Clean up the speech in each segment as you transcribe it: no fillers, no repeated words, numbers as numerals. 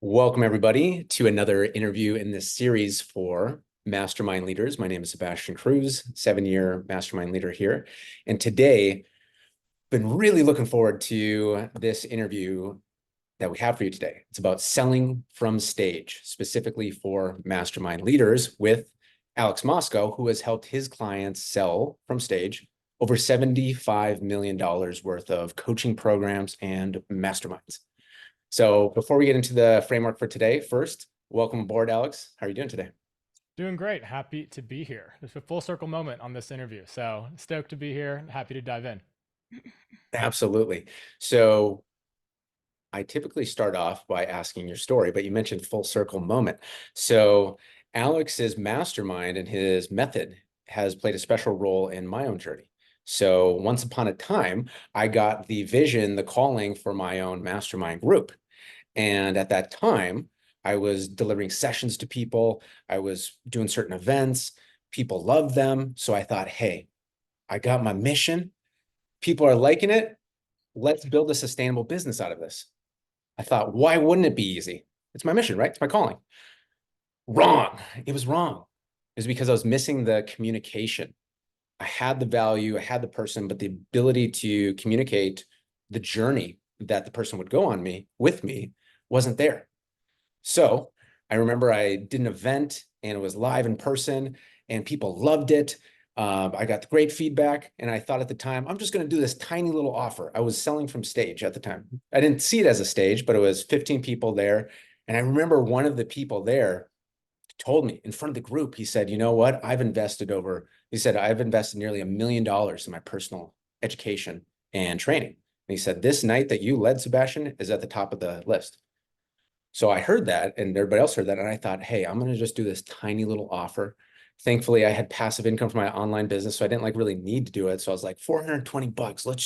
Welcome, everybody, to another interview in this series for Mastermind Leaders. My name is Sebastian Cruze, 7-year Mastermind leader here. And today, been really looking forward to this interview that we have for you today. It's about selling from stage, specifically for Mastermind Leaders with Alex Moscow, who has helped his clients sell from stage over $75 million worth of coaching programs and masterminds. So before we get into the framework for today, first, welcome aboard, Alex. How are you doing today? Doing great. Happy to be here. There's a full circle moment on this interview. So stoked to be here. Happy to dive in. Absolutely. So I typically start off by asking your story, but you mentioned full circle moment. So Alex's mastermind and his method has played a special role in my own journey. So once upon a time, I got the vision, the calling for my own mastermind group. And at that time, I was delivering sessions to people. I was doing certain events. People loved them. So I thought, hey, I got my mission. People are liking it. Let's build a sustainable business out of this. I thought, why wouldn't it be easy? It's my mission, right? It's my calling. Wrong. It was wrong. It was because I was missing the communication. I had the value, I had the person, but the ability to communicate the journey that the person would go on me with me wasn't there. So I remember I did an event and it was live in person and people loved it. I got great feedback and I thought at the time, I'm just going to do this tiny little offer. I was selling from stage at the time. I didn't see it as a stage, but it was 15 people there. And I remember one of the people there told me in front of the group, he said, you know what? He said, I've invested nearly $1 million in my personal education and training. And he said, this night that you led, Sebastian, is at the top of the list. So I heard that and everybody else heard that. And I thought, hey, I'm going to just do this tiny little offer. Thankfully, I had passive income from my online business. So I didn't really need to do it. So I was like, $420. Let's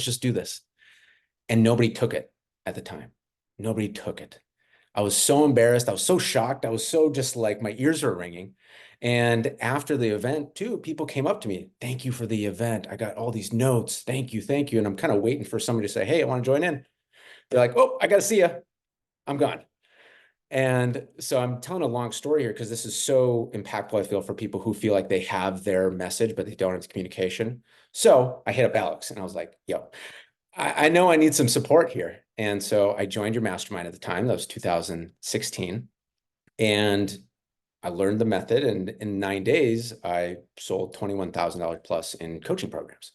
just do this. And nobody took it at the time. Nobody took it. I was so embarrassed. I was so shocked. I was so just like my ears were ringing. And after the event too, people came up to me. Thank you for the event. I got all these notes. Thank you. Thank you. And I'm kind of waiting for somebody to say, hey, I want to join in. They're like, oh, I got to see you. I'm gone. And so I'm telling a long story here because this is so impactful, I feel, for people who feel like they have their message, but they don't have communication. So I hit up Alex and I was like, yo, I know I need some support here. And so I joined your mastermind at the time. That was 2016. And I learned the method. And in 9 days, I sold $21,000 plus in coaching programs.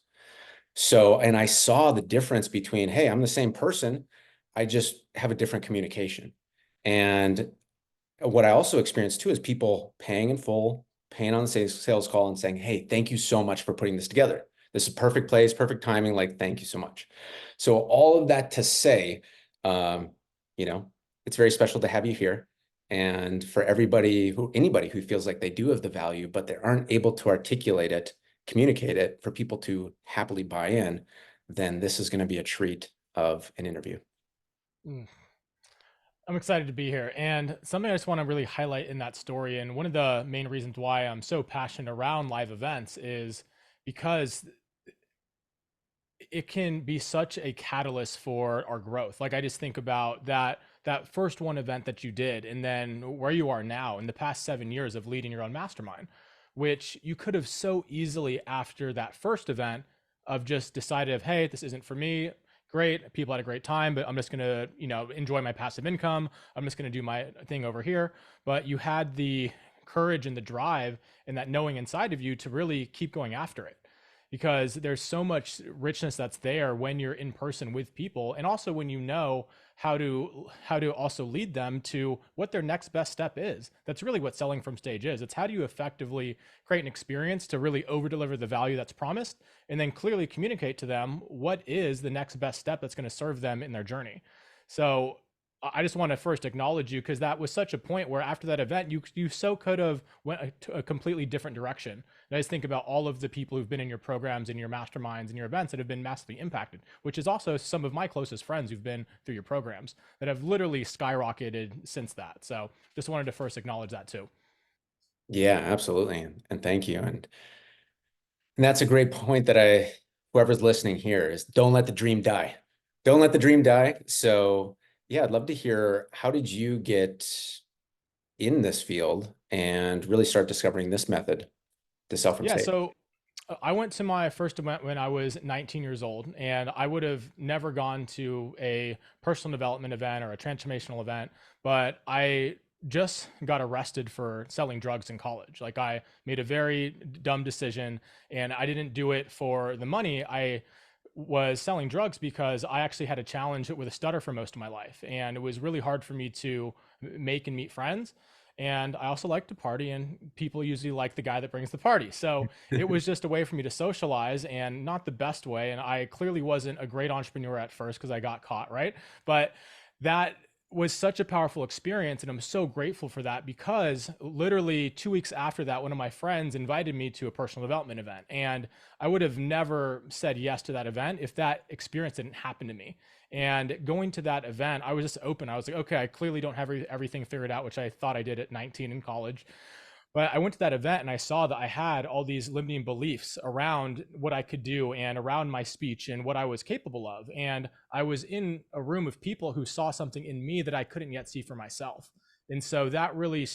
So, and I saw the difference between, hey, I'm the same person. I just have a different communication. And what I also experienced too is people paying in full, paying on the sales call and saying, hey, thank you so much for putting this together. This is perfect place, perfect timing. Like, thank you so much. So all of that to say, um, you know, it's very special to have you here. And for anybody who feels like they do have the value, but they aren't able to articulate it, communicate it for people to happily buy in, then this is going to be a treat of an interview. Mm. I'm excited to be here. And something I just want to really highlight in that story, and one of the main reasons why I'm so passionate around live events is because it can be such a catalyst for our growth. Like I just think about that first one event that you did and then where you are now in the past 7 years of leading your own mastermind, which you could have so easily after that first event of just decided, hey, this isn't for me. Great, people had a great time, but I'm just gonna, enjoy my passive income. I'm just gonna do my thing over here. But you had the courage and the drive and that knowing inside of you to really keep going after it, because there's so much richness that's there when you're in person with people, and also when you know how to also lead them to what their next best step is. That's really what selling from stage is. It's how do you effectively create an experience to really over deliver the value that's promised, and then clearly communicate to them what is the next best step that's going to serve them in their journey. So I just want to first acknowledge you, because that was such a point where after that event, you so could have went a completely different direction. And I just think about all of the people who've been in your programs and your masterminds and your events that have been massively impacted, which is also some of my closest friends who've been through your programs that have literally skyrocketed since that. So just wanted to first acknowledge that too. Yeah, absolutely. And thank you. And that's a great point that whoever's listening here is don't let the dream die. Don't let the dream die. So Yeah, I'd love to hear, how did you get in this field and really start discovering this method to sell from Yeah, stage? so I went to my first event when I was 19 years old, and I would have never gone to a personal development event or a transformational event, but I just got arrested for selling drugs in college. Like, I made a very dumb decision, and I didn't do it for the money. I was selling drugs because I actually had a challenge with a stutter for most of my life, and it was really hard for me to make and meet friends. And I also like to party, and people usually like the guy that brings the party. So it was just a way for me to socialize, and not the best way. And I clearly wasn't a great entrepreneur at first because I got caught, right? But that was such a powerful experience. And I'm so grateful for that, because literally 2 weeks after that, one of my friends invited me to a personal development event. And I would have never said yes to that event if that experience didn't happen to me. And going to that event, I was just open. I was like, okay, I clearly don't have everything figured out, which I thought I did at 19 in college. But I went to that event and I saw that I had all these limiting beliefs around what I could do and around my speech and what I was capable of. And I was in a room of people who saw something in me that I couldn't yet see for myself. And so that really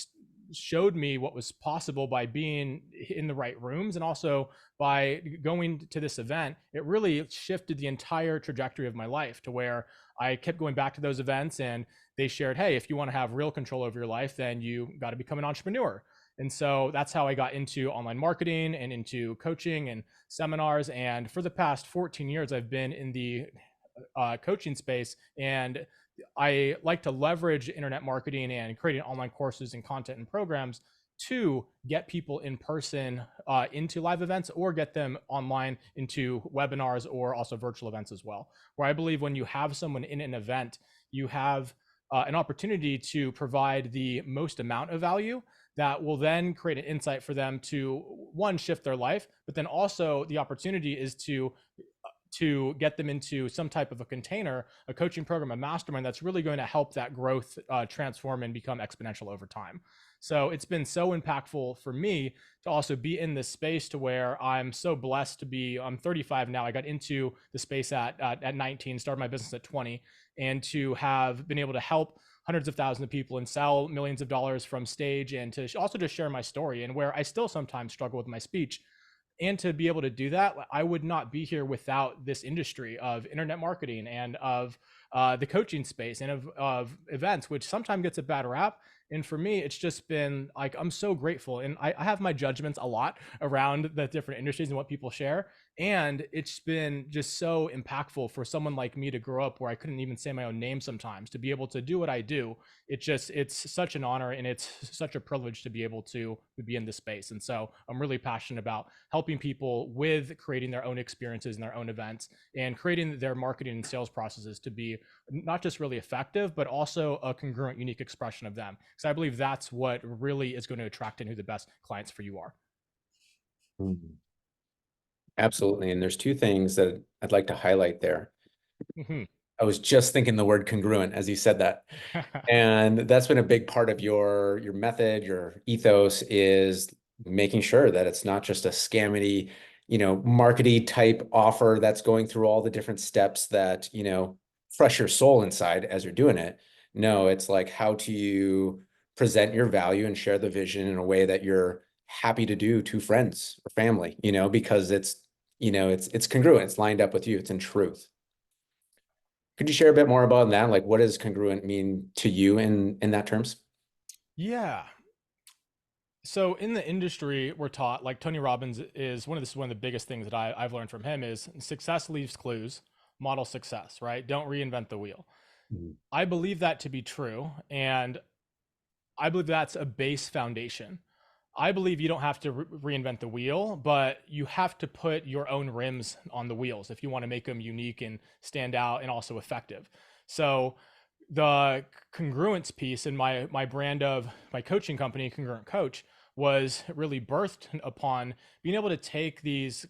showed me what was possible by being in the right rooms, and also by going to this event. It really shifted the entire trajectory of my life, to where I kept going back to those events, and they shared, hey, if you want to have real control over your life, then you got to become an entrepreneur. And so that's how I got into online marketing and into coaching and seminars. And for the past 14 years, I've been in the coaching space. And I like to leverage internet marketing and creating online courses and content and programs to get people in person into live events, or get them online into webinars, or also virtual events as well. Where I believe when you have someone in an event, you have an opportunity to provide the most amount of value that will then create an insight for them to, one, shift their life, but then also the opportunity is to get them into some type of a container, a coaching program, a mastermind that's really going to help that growth transform and become exponential over time. So it's been so impactful for me to also be in this space, to where I'm so blessed to be. I'm 35 now. I got into the space at 19, started my business at 20, and to have been able to help hundreds of thousands of people and sell millions of dollars from stage, and to also just share my story, and where I still sometimes struggle with my speech. And to be able to do that, I would not be here without this industry of internet marketing and of the coaching space, and of events, which sometimes gets a bad rap. And for me, it's just been like, I'm so grateful. And I have my judgments a lot around the different industries and what people share. And it's been just so impactful for someone like me to grow up where I couldn't even say my own name sometimes, to be able to do what I do. It's such an honor, and it's such a privilege to be able to be in this space. And so I'm really passionate about helping people with creating their own experiences and their own events, and creating their marketing and sales processes to be not just really effective, but also a congruent, unique expression of them. Because I believe that's what really is going to attract and who the best clients for you are. Mhm. Absolutely. And there's two things that I'd like to highlight there. Mhm. I was just thinking the word congruent as you said that. And that's been a big part of your method, your ethos, is making sure that it's not just a scammy, markety type offer that's going through all the different steps that, crush your soul inside as you're doing it. No, it's like, how do you present your value and share the vision in a way that you're happy to do to friends or family, because it's congruent, it's lined up with you, it's in truth. Could you share a bit more about that? Like, what does congruent mean to you in that terms? Yeah. So in the industry, we're taught, like Tony Robbins is one of the biggest things that I've learned from him is success leaves clues, model success, right? Don't reinvent the wheel. Mhm. I believe that to be true. And I believe that's a base foundation. I believe you don't have to reinvent the wheel, but you have to put your own rims on the wheels if you want to make them unique and stand out and also effective. So the congruence piece in my brand of my coaching company, Congruent Coach, was really birthed upon being able to take these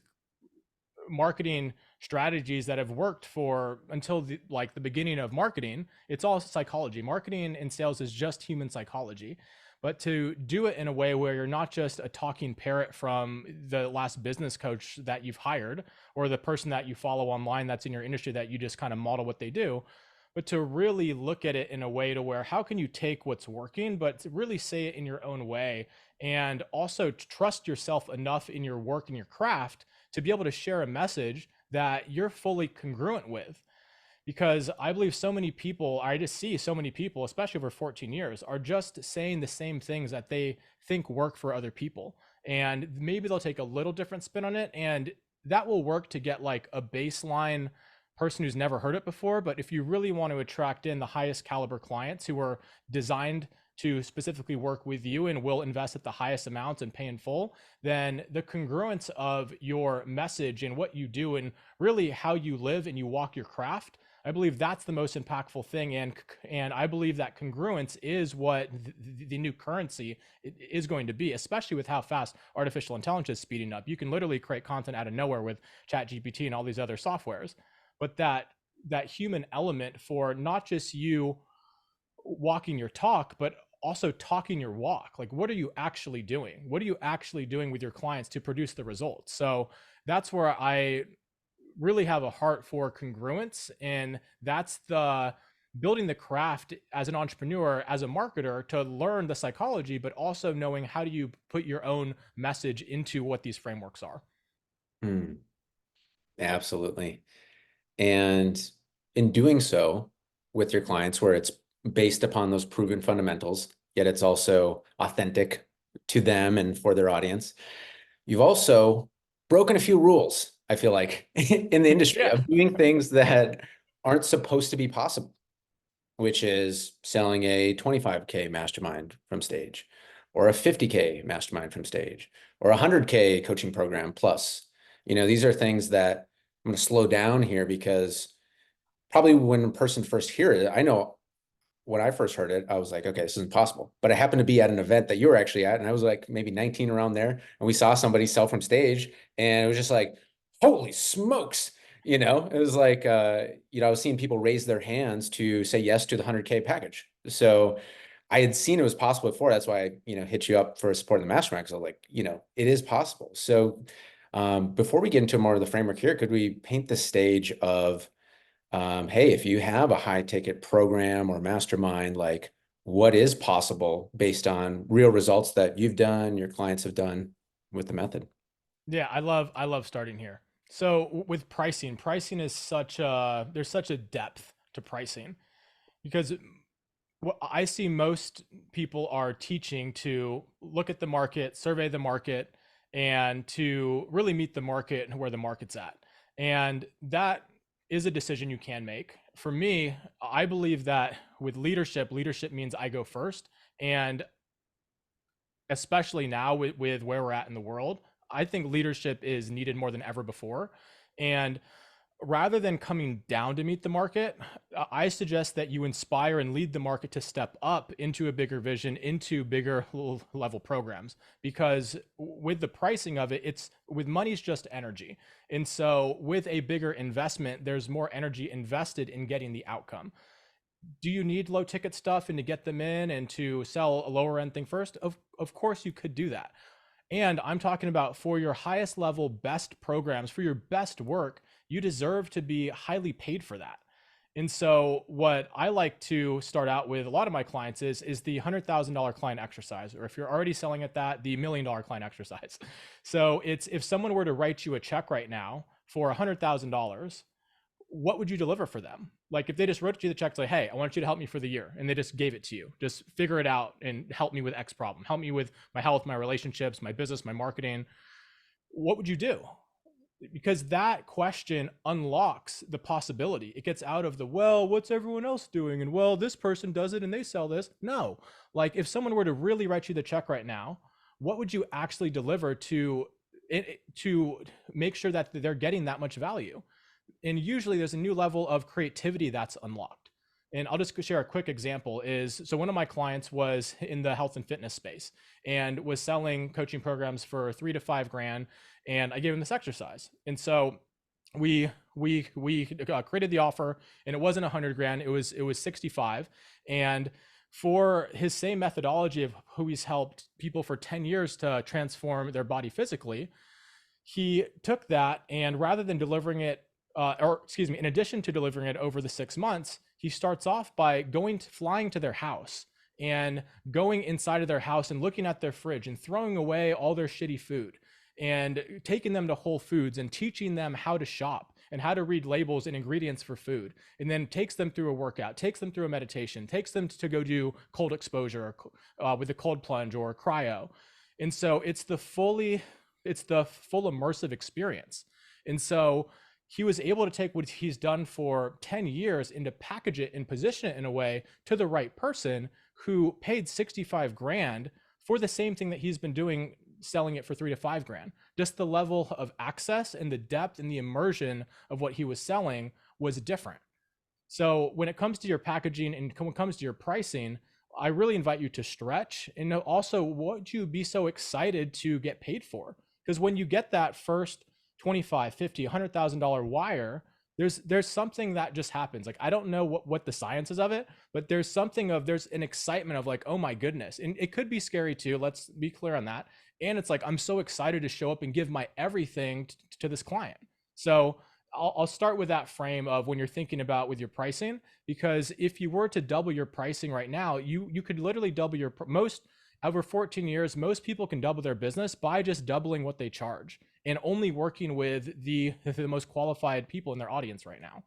marketing strategies that have worked for until the beginning of marketing. It's all psychology. Marketing and sales is just human psychology, but to do it in a way where you're not just a talking parrot from the last business coach that you've hired, or the person that you follow online that's in your industry that you just kind of model what they do, but to really look at it in a way to where how can you take what's working, but to really say it in your own way, and also trust yourself enough in your work and your craft to be able to share a message that you're fully congruent with. Because I believe so many people, I just see so many people, especially over 14 years, are just saying the same things that they think work for other people. And maybe they'll take a little different spin on it. And that will work to get like a baseline person who's never heard it before. But if you really want to attract in the highest caliber clients who are designed to specifically work with you and will invest at the highest amounts and pay in full, then the congruence of your message and what you do and really how you live and you walk your craft, I believe that's the most impactful thing, and I believe that congruence is what the new currency is going to be, especially with how fast artificial intelligence is speeding up. You can literally create content out of nowhere with ChatGPT and all these other softwares, but that human element for not just you walking your talk, but also talking your walk. Like, what are you actually doing? What are you actually doing with your clients to produce the results? So that's where I really have a heart for congruence, and that's the building the craft as an entrepreneur, as a marketer, to learn the psychology, but also knowing how do you put your own message into what these frameworks are. Hmm, absolutely. And in doing so with your clients, where it's based upon those proven fundamentals, yet it's also authentic to them and for their audience, you've also broken a few rules, I feel like, in the industry Yeah. of doing things that aren't supposed to be possible, which is selling a 25K mastermind from stage, or a 50K mastermind from stage, or a 100K coaching program plus. These are things that I'm going to slow down here because probably when a person first hears it, I know when I first heard it, I was like, okay, this isn't possible. But I happened to be at an event that you were actually at, and I was like maybe 19 around there, and we saw somebody sell from stage, and it was just like, holy smokes. It was like, I was seeing people raise their hands to say yes to the 100K package. So I had seen it was possible before. That's why I, hit you up for support in the mastermind, because I was like, it is possible. So before we get into more of the framework here, could we paint the stage of hey, if you have a high ticket program or mastermind, like what is possible based on real results that you've done, your clients have done with the method? Yeah, I love starting here. So with pricing is such a there's such a depth to pricing, because what I see most people are teaching to look at the market, survey the market, and to really meet the market and where the market's at. And that is a decision you can make. For me, I believe that with leadership means I go first. And especially now with where we're at in the world, I think leadership is needed more than ever before. And rather than coming down to meet the market, I suggest that you inspire and lead the market to step up into a bigger vision, into bigger level programs. Because with the pricing of it, it's with money's just energy. And so with a bigger investment, there's more energy invested in getting the outcome. Do you need low ticket stuff and to get them in and to sell a lower end thing first? Of course you could do that. And I'm talking about for your highest level, best programs, for your best work, you deserve to be highly paid for that. And so what I like to start out with a lot of my clients is the $100,000 client exercise, or if you're already selling at that, the $1 million client exercise. So it's, if someone were to write you a check right now for $100,000, what would you deliver for them? Like if they just wrote you the check, say, hey, I want you to help me for the year, and they just gave it to you, just figure it out and help me with X problem, help me with my health, my relationships, my business, my marketing, what would you do? Because that question unlocks the possibility. It gets out of the, well, what's everyone else doing? And well, this person does it and they sell this. No, like if someone were to really write you the check right now, what would you actually deliver to make sure that they're getting that much value? And usually there's a new level of creativity that's unlocked. And I'll just share a quick example is, so one of my clients was in the health and fitness space and was selling coaching programs for 3 to 5 grand. And I gave him this exercise. And so we created the offer, and it wasn't 100 grand, it was 65. And for his same methodology of who he's helped people for 10 years to transform their body physically, he took that, and rather than delivering it or excuse me, in addition to delivering it over the 6 months, he starts off by flying to their house and going inside of their house and looking at their fridge and throwing away all their shitty food and taking them to Whole Foods and teaching them how to shop and how to read labels and ingredients for food, and then takes them through a workout, takes them through a meditation, takes them to go do cold exposure with a cold plunge or cryo. And so it's the full immersive experience. And so he was able to take what he's done for 10 years and to package it and position it in a way to the right person who paid 65 grand for the same thing that he's been doing, selling it for 3 to 5 grand. Just the level of access and the depth and the immersion of what he was selling was different. So when it comes to your packaging and when it comes to your pricing, I really invite you to stretch, and also would you be so excited to get paid for? Because when you get that first 25, 50, $100,000 wire, there's something that just happens. Like, I don't know what the science is of it, but there's an excitement of like, oh my goodness. And it could be scary too. Let's be clear on that. And it's like, I'm so excited to show up and give my everything to this client. So I'll start with that frame of when you're thinking about with your pricing, because if you were to double your pricing right now, you could literally double most over 14 years, most people can double their business by just doubling what they charge and only working with the most qualified people in their audience right now.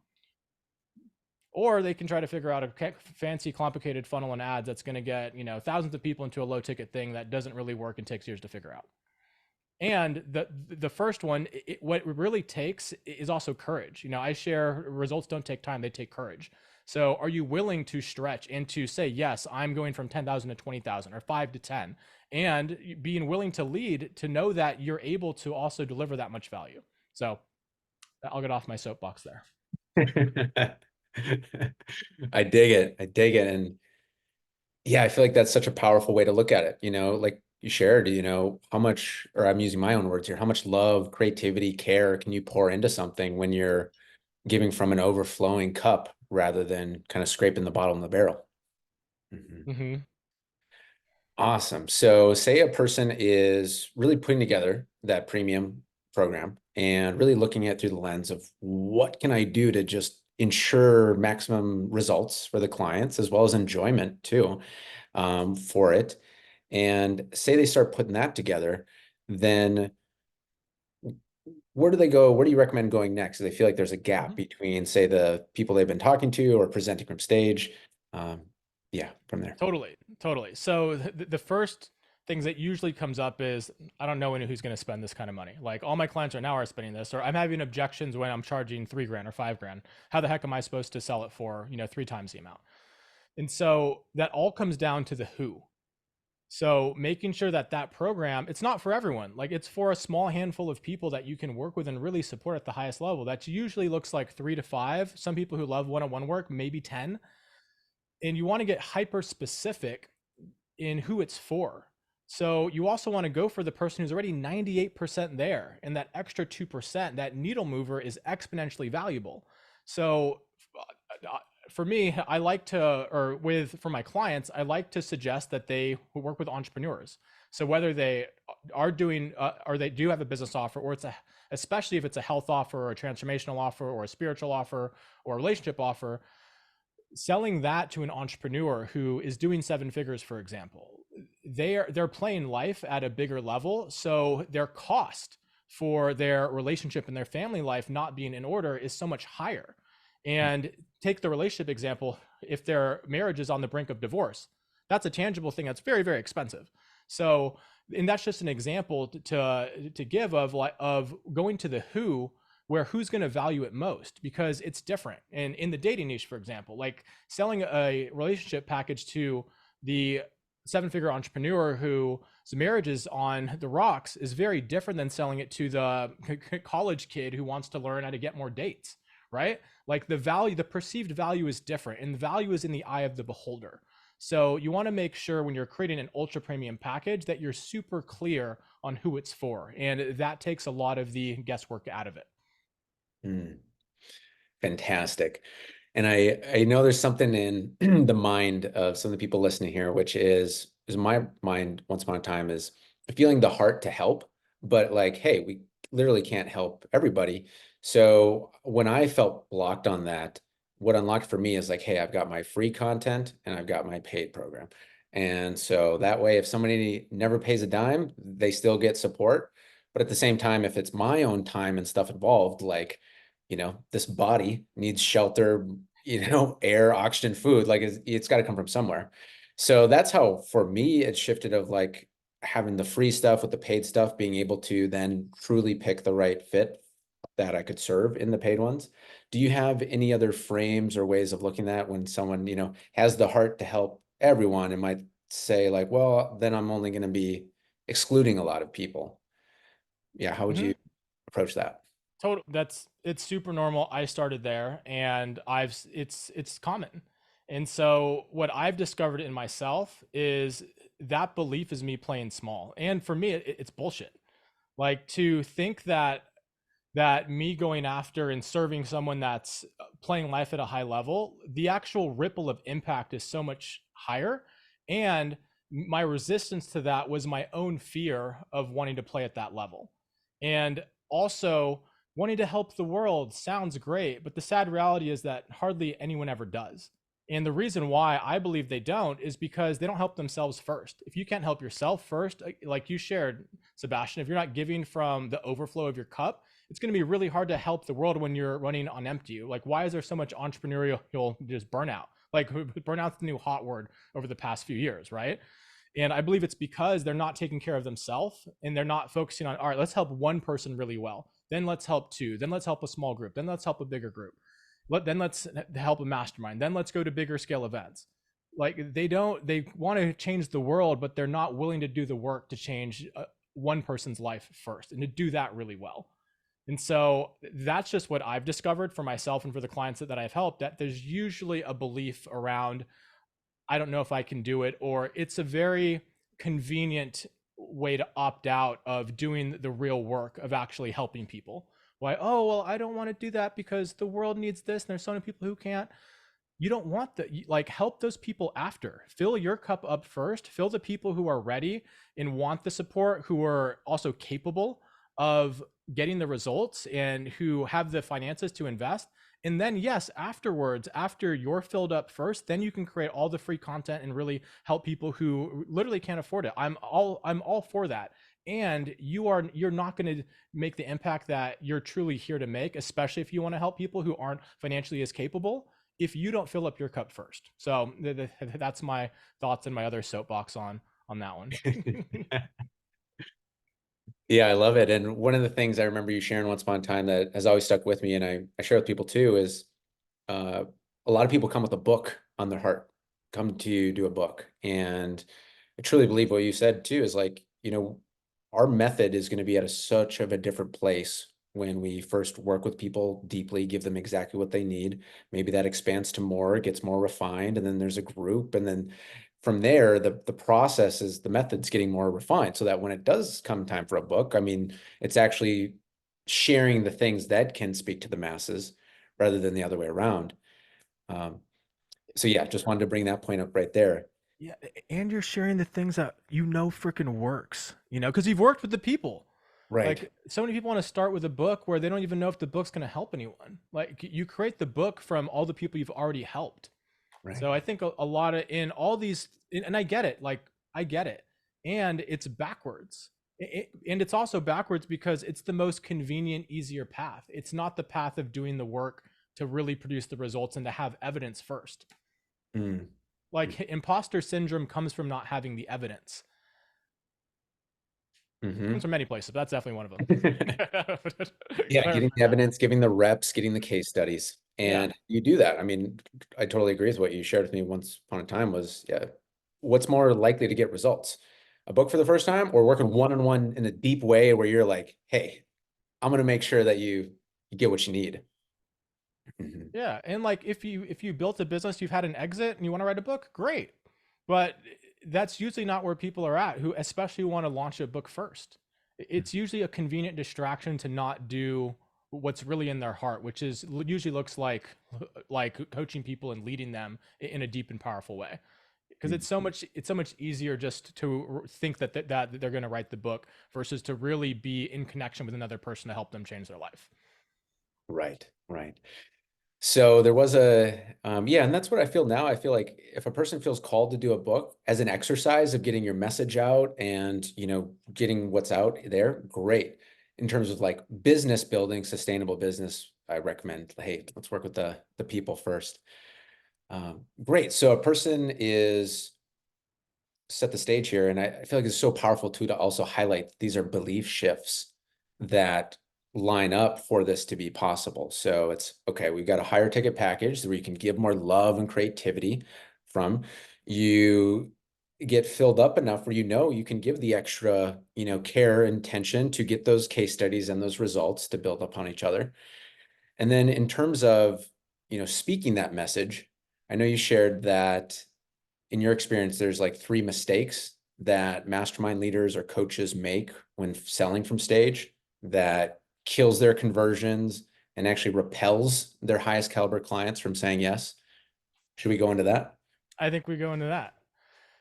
Or they can try to figure out a fancy, complicated funnel and ads that's going to get, thousands of people into a low ticket thing that doesn't really work and takes years to figure out. And the first one, what it really takes is also courage. I share results don't take time, they take courage. So are you willing to stretch and to say, yes, I'm going from 10,000 to 20,000 or 5 to 10, and being willing to lead, to know that you're able to also deliver that much value. So I'll get off my soapbox there. I dig it. I dig it. And yeah, I feel like that's such a powerful way to look at it. Like you shared, how much, or I'm using my own words here, how much love, creativity, care can you pour into something when you're giving from an overflowing cup rather than kind of scraping the bottom of the barrel? Awesome. So say a person is really putting together that premium program and really looking at it through the lens of what can I do to just ensure maximum results for the clients as well as enjoyment too, for it. And say they start putting that together, then where do they go? Where do you recommend going next? Do they feel like there's a gap between, say, the people they've been talking to or presenting from stage? Yeah, from there. Totally. So the first things that usually comes up is, I don't know who's going to spend this kind of money. Like, all my clients right now are spending this, or I'm having objections when I'm charging 3 grand or 5 grand. How the heck am I supposed to sell it for, 3 times the amount? And so that all comes down to the who. So making sure that program, it's not for everyone. Like, it's for a small handful of people that you can work with and really support at the highest level. That usually looks like 3 to 5. Some people who love one-on-one work, maybe 10. And you want to get hyper specific in who it's for. So you also want to go for the person who's already 98% there, and that extra 2%, that needle mover, is exponentially valuable. So for me, I like to, for my clients, I like to suggest that they work with entrepreneurs. So whether they are doing, or they do have a business offer, or especially if it's a health offer or a transformational offer or a spiritual offer or a relationship offer, selling that to an entrepreneur who is doing 7 figures, for example, they're playing life at a bigger level. So their cost for their relationship and their family life not being in order is so much higher. And take the relationship example. If their marriage is on the brink of divorce, that's a tangible thing that's very, very expensive. So, and that's just an example to give of going to the who, where who's going to value it most, because it's different. And in the dating niche, for example, like selling a relationship package to the 7-figure entrepreneur whose marriage is on the rocks is very different than selling it to the college kid who wants to learn how to get more dates, right? Like, the perceived value is different, and the value is in the eye of the beholder. So you want to make sure when you're creating an ultra premium package that you're super clear on who it's for. And that takes a lot of the guesswork out of it. Fantastic. And I know there's something in the mind of some of the people listening here, which is my mind once upon a time is feeling the heart to help, but like, hey, we literally can't help everybody. So when I felt blocked on that, what unlocked for me is like, hey, I've got my free content and I've got my paid program. And so that way, if somebody never pays a dime, they still get support. But at the same time, if it's my own time and stuff involved, like, this body needs shelter, air, oxygen, food, like it's got to come from somewhere. So that's how, for me, it shifted of like having the free stuff with the paid stuff, being able to then truly pick the right fit that I could serve in the paid ones. Do you have any other frames or ways of looking at when someone, has the heart to help everyone and might say like, well, then I'm only going to be excluding a lot of people. Yeah, how would Hmm. you approach that? Total. It's super normal. I started there, and it's common. And so what I've discovered in myself is that belief is me playing small. And for me, it's bullshit. Like to think that me going after and serving someone that's playing life at a high level, the actual ripple of impact is so much higher. And my resistance to that was my own fear of wanting to play at that level. And also, wanting to help the world sounds great, but the sad reality is that hardly anyone ever does. And the reason why I believe they don't is because they don't help themselves first. If you can't help yourself first, like you shared, Sebastian, if you're not giving from the overflow of your cup, it's going to be really hard to help the world when you're running on empty. Like, why is there so much entrepreneurial just burnout? Like, burnout's the new hot word over the past few years, right? And I believe it's because they're not taking care of themselves and they're not focusing on, all right, let's help one person really well. Then let's help two. Then let's help a small group. Then let's help a bigger group. Then let's help a mastermind. Then let's go to bigger scale events. Like they want to change the world, but they're not willing to do the work to change one person's life first and to do that really well. And so that's just what I've discovered for myself and for the clients that I've helped, that there's usually a belief around, I don't know if I can do it, or it's a very convenient way to opt out of doing the real work of actually helping people. Why, oh, well, I don't want to do that because the world needs this and there's so many people who can't. You don't want that. Like, help those people after. Fill your cup up first. Fill the people who are ready and want the support, who are also capable of getting the results and who have the finances to invest. And then, yes, afterwards, after you're filled up first, then you can create all the free content and really help people who literally can't afford it. I'm all for that. And you're not going to make the impact that you're truly here to make, especially if you want to help people who aren't financially as capable, if you don't fill up your cup first. So that's my thoughts and my other soapbox on that one. Yeah, I love it. And one of the things I remember you sharing once upon a time that has always stuck with me, and I share with people too, is uh, a lot of people come with a book on their heart, come to do a book. And I truly believe what you said too is like, our method is going to be at such of a different place when we first work with people deeply, give them exactly what they need. Maybe that expands to more, it gets more refined, and then there's a group. And then from there, the process is the method's getting more refined so that when it does come time for a book, I mean, it's actually sharing the things that can speak to the masses rather than the other way around. Um, so yeah, just wanted to bring that point up right there. Yeah, and you're sharing the things that freaking works, because you've worked with the people. Right, Like, so many people want to start with a book where they don't even know if the book's going to help anyone. Like, you create the book from all the people you've already helped. right. So I think a lot of in all these, and I get it, like I get it, and it's backwards. And it's also backwards because it's the most convenient, easier path. It's not the path of doing the work to really produce the results and to have evidence first. Mm. Like, imposter syndrome comes from not having the evidence. It comes Mm-hmm. from many places, but that's definitely one of them. Yeah, Clarify getting the that. evidence, giving the reps, getting the case studies. Yeah. And you do that. I mean, I totally agree with what you shared with me once upon a time was, yeah, what's more likely to get results? A book for the first time or working one-on-one in a deep way where you're like, hey, I'm going to make sure that you get what you need. Mhm. Yeah, and like if you built a business, you've had an exit and you want to write a book, great. But that's usually not where people are at who especially want to launch a book first. It's usually a convenient distraction to not do what's really in their heart, which is usually looks like coaching people and leading them in a deep and powerful way. Because it's so much easier just to think that they're going to write the book versus to really be in connection with another person to help them change their life. Right, right. So there was yeah, and that's what I feel now. I feel like if a person feels called to do a book as an exercise of getting your message out and, getting what's out there, great. In terms of like business building, sustainable business, I recommend, hey, let's work with the people first. Great. So a person is set the stage here. And I feel like it's so powerful too to also highlight these are belief shifts that line up for this to be possible. So it's okay, we've got a higher ticket package where you can give more love and creativity from. You get filled up enough where you can give the extra, care and attention to get those case studies and those results to build upon each other. And then in terms of, speaking that message, I know you shared that in your experience, there's like three mistakes that mastermind leaders or coaches make when selling from stage that kills their conversions and actually repels their highest caliber clients from saying yes. Should we go into that? I think we go into that.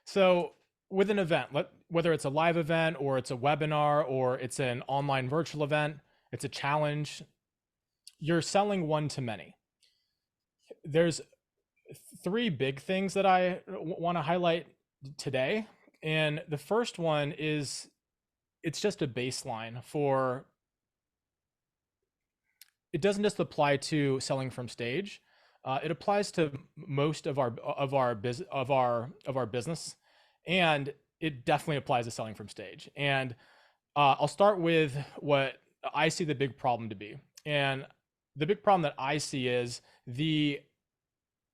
So with an event, whether it's a live event or it's a webinar or it's an online virtual event, it's a challenge, you're selling one to many. There's three big things that I want to highlight today. And the first one is it's just a baseline for it doesn't just apply to selling from stage. It applies to most of our business, and it definitely applies to selling from stage. And I'll start with what I see the big problem to be. And the big problem that I see is the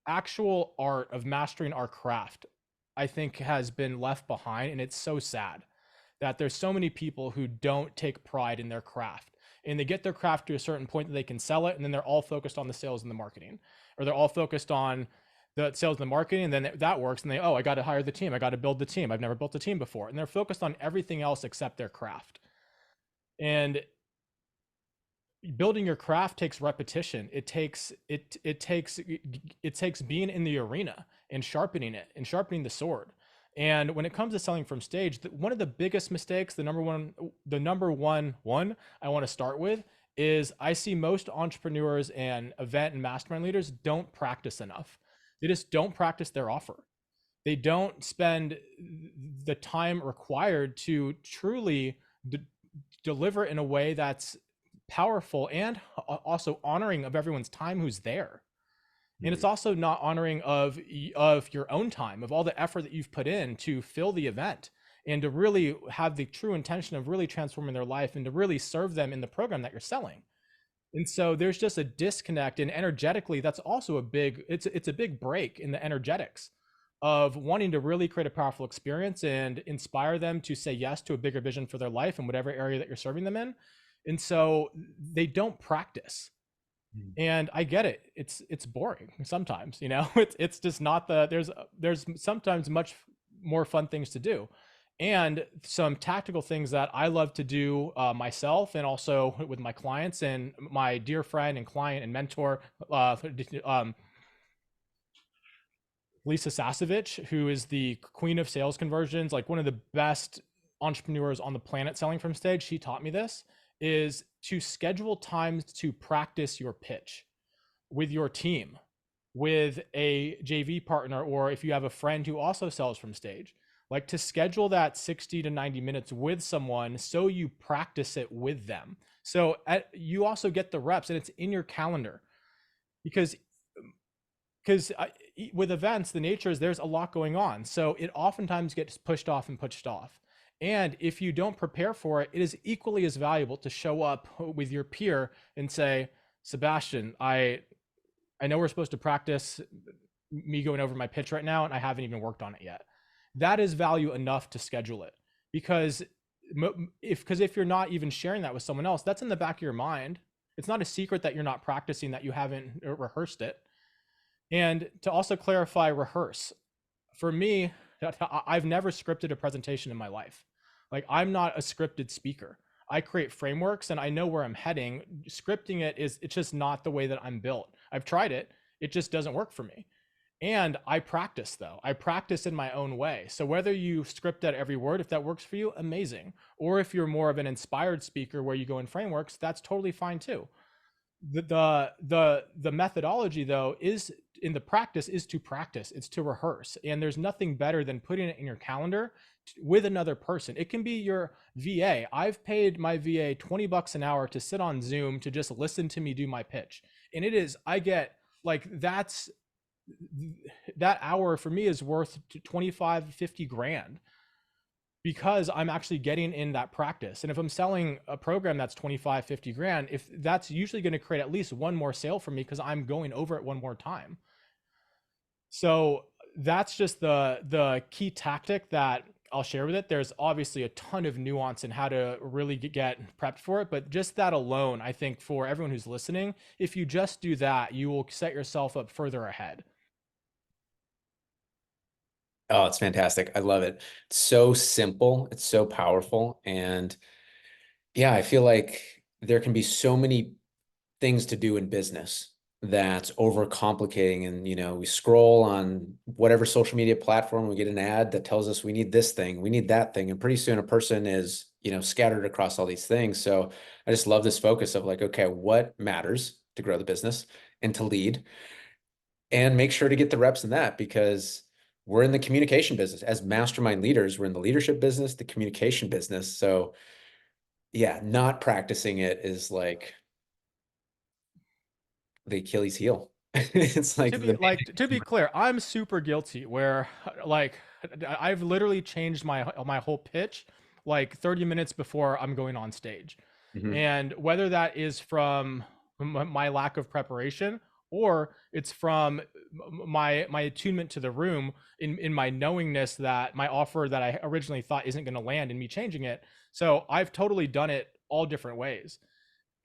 actual art of mastering our craft, I think, has been left behind. And it's so sad that there's so many people who don't take pride in their craft, and they get their craft to a certain point that they can sell it. And then they're all focused on the sales and the marketing, or they're all focused on the sales and the marketing. And then that works. And I got to hire the team. I got to build the team. I've never built a team before. And they're focused on everything else except their craft. And building your craft takes repetition. It takes being in the arena and sharpening it and sharpening the sword. And when it comes to selling from stage, one of the biggest mistakes, the number one I want to start with, is I see most entrepreneurs and event and mastermind leaders don't practice enough. They just don't practice their offer. They don't spend the time required to truly deliver in a way that's powerful and also honoring of everyone's time who's there. And it's also not honoring of your own time, of all the effort that you've put in to fill the event and to really have the true intention of really transforming their life and to really serve them in the program that you're selling. And so there's just a disconnect, and energetically that's also it's a big break in the energetics of wanting to really create a powerful experience and inspire them to say yes to a bigger vision for their life in whatever area that you're serving them in. And so they don't practice. And I get it. It's boring sometimes, it's just not there's sometimes much more fun things to do. And some tactical things that I love to do myself and also with my clients and my dear friend and client and mentor, Lisa Sasevich, who is the queen of sales conversions, like one of the best entrepreneurs on the planet selling from stage. She taught me this, is to schedule times to practice your pitch with your team, with a JV partner, or if you have a friend who also sells from stage, like to schedule that 60 to 90 minutes with someone so you practice it with them. So you also get the reps and it's in your calendar, because with events, the nature is there's a lot going on. So it oftentimes gets pushed off and pushed off. And if you don't prepare for it, it is equally as valuable to show up with your peer and say, Sebastian, I know we're supposed to practice me going over my pitch right now, and I haven't even worked on it yet. That is value enough to schedule it, because if you're not even sharing that with someone else, that's in the back of your mind. It's not a secret that you're not practicing, that you haven't rehearsed it. And to also clarify, rehearse. For me, I've never scripted a presentation in my life. Like, I'm not a scripted speaker. I create frameworks and I know where I'm heading. Scripting it's just not the way that I'm built. I've tried it. It just doesn't work for me. And I practice though. I practice in my own way. So whether you script out every word, if that works for you, amazing. Or if you're more of an inspired speaker where you go in frameworks, that's totally fine too. The methodology though is in the practice is to practice, it's to rehearse, and there's nothing better than putting it in your calendar with another person. It can be your VA. I've paid my VA $20 an hour to sit on Zoom to just listen to me do my pitch, and it is, I get like, that hour for me is worth 25 50 grand because I'm actually getting in that practice. And if I'm selling a program that's 25 50 grand, if that's usually going to create at least one more sale for me because I'm going over it one more time. So that's just the key tactic that I'll share with it. There's obviously a ton of nuance in how to really get prepped for it, but just that alone, I think for everyone who's listening, if you just do that, you will set yourself up further ahead. Oh, it's fantastic. I love it. It's so simple. It's so powerful. And yeah, I feel like there can be so many things to do in business that's overcomplicating. And, we scroll on whatever social media platform, we get an ad that tells us we need this thing, we need that thing. And pretty soon a person is, scattered across all these things. So I just love this focus of like, okay, what matters to grow the business and to lead, and make sure to get the reps in that, because we're in the communication business as mastermind leaders. We're in the leadership business, the communication business. So yeah, not practicing it is like the Achilles heel. It's like the To be clear, I'm super guilty where like I've literally changed my whole pitch like 30 minutes before I'm going on stage. Mhm. And whether that is from my lack of preparation or it's from my attunement to the room in my knowingness that my offer that I originally thought isn't going to land and me changing it. So I've totally done it all different ways,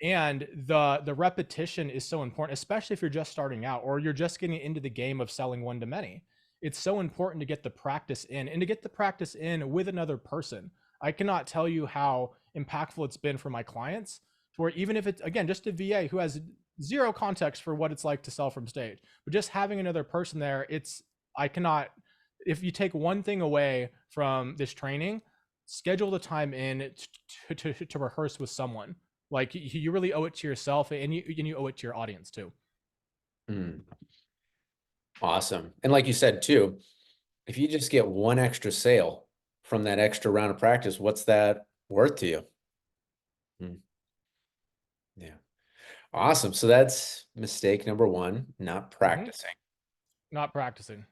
and the repetition is so important, especially if you're just starting out or you're just getting into the game of selling one to many. It's so important to get the practice in, and to get the practice in with another person. I cannot tell you how impactful it's been for my clients, to where even if it's, again, just a VA who has zero context for what it's like to sell from stage, but just having another person there, it's, I cannot, if you take one thing away from this training, schedule the time in to rehearse with someone. Like, you really owe it to yourself, and you owe it to your audience too. Mm, awesome. And like you said too, if you just get one extra sale from that extra round of practice, what's that worth to you? Mm, yeah. Awesome. So that's mistake number one, not Hmm. practicing. Not practicing.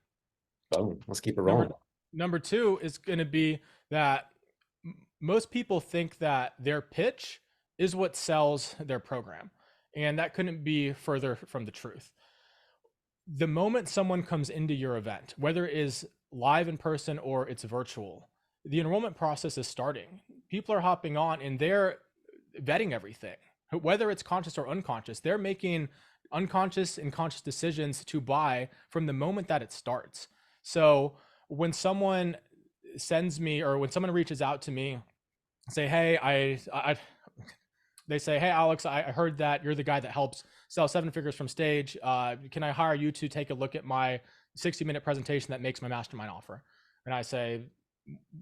Boom. Let's keep it Number rolling. number two is going to be that most people think that their pitch is what sells their program, and that couldn't be further from the truth. The moment someone comes into your event, whether it is live in person or it's virtual, the enrollment process is starting. People are hopping on and they're vetting everything, whether it's conscious or unconscious. They're making unconscious and conscious decisions to buy from the moment that it starts. So when someone sends me, or when someone reaches out to me, say, hey, they say, hey, Alex, I heard that you're the guy that helps sell seven figures from stage. Can I hire you to take a look at my 60-minute presentation that makes my mastermind offer? And I say,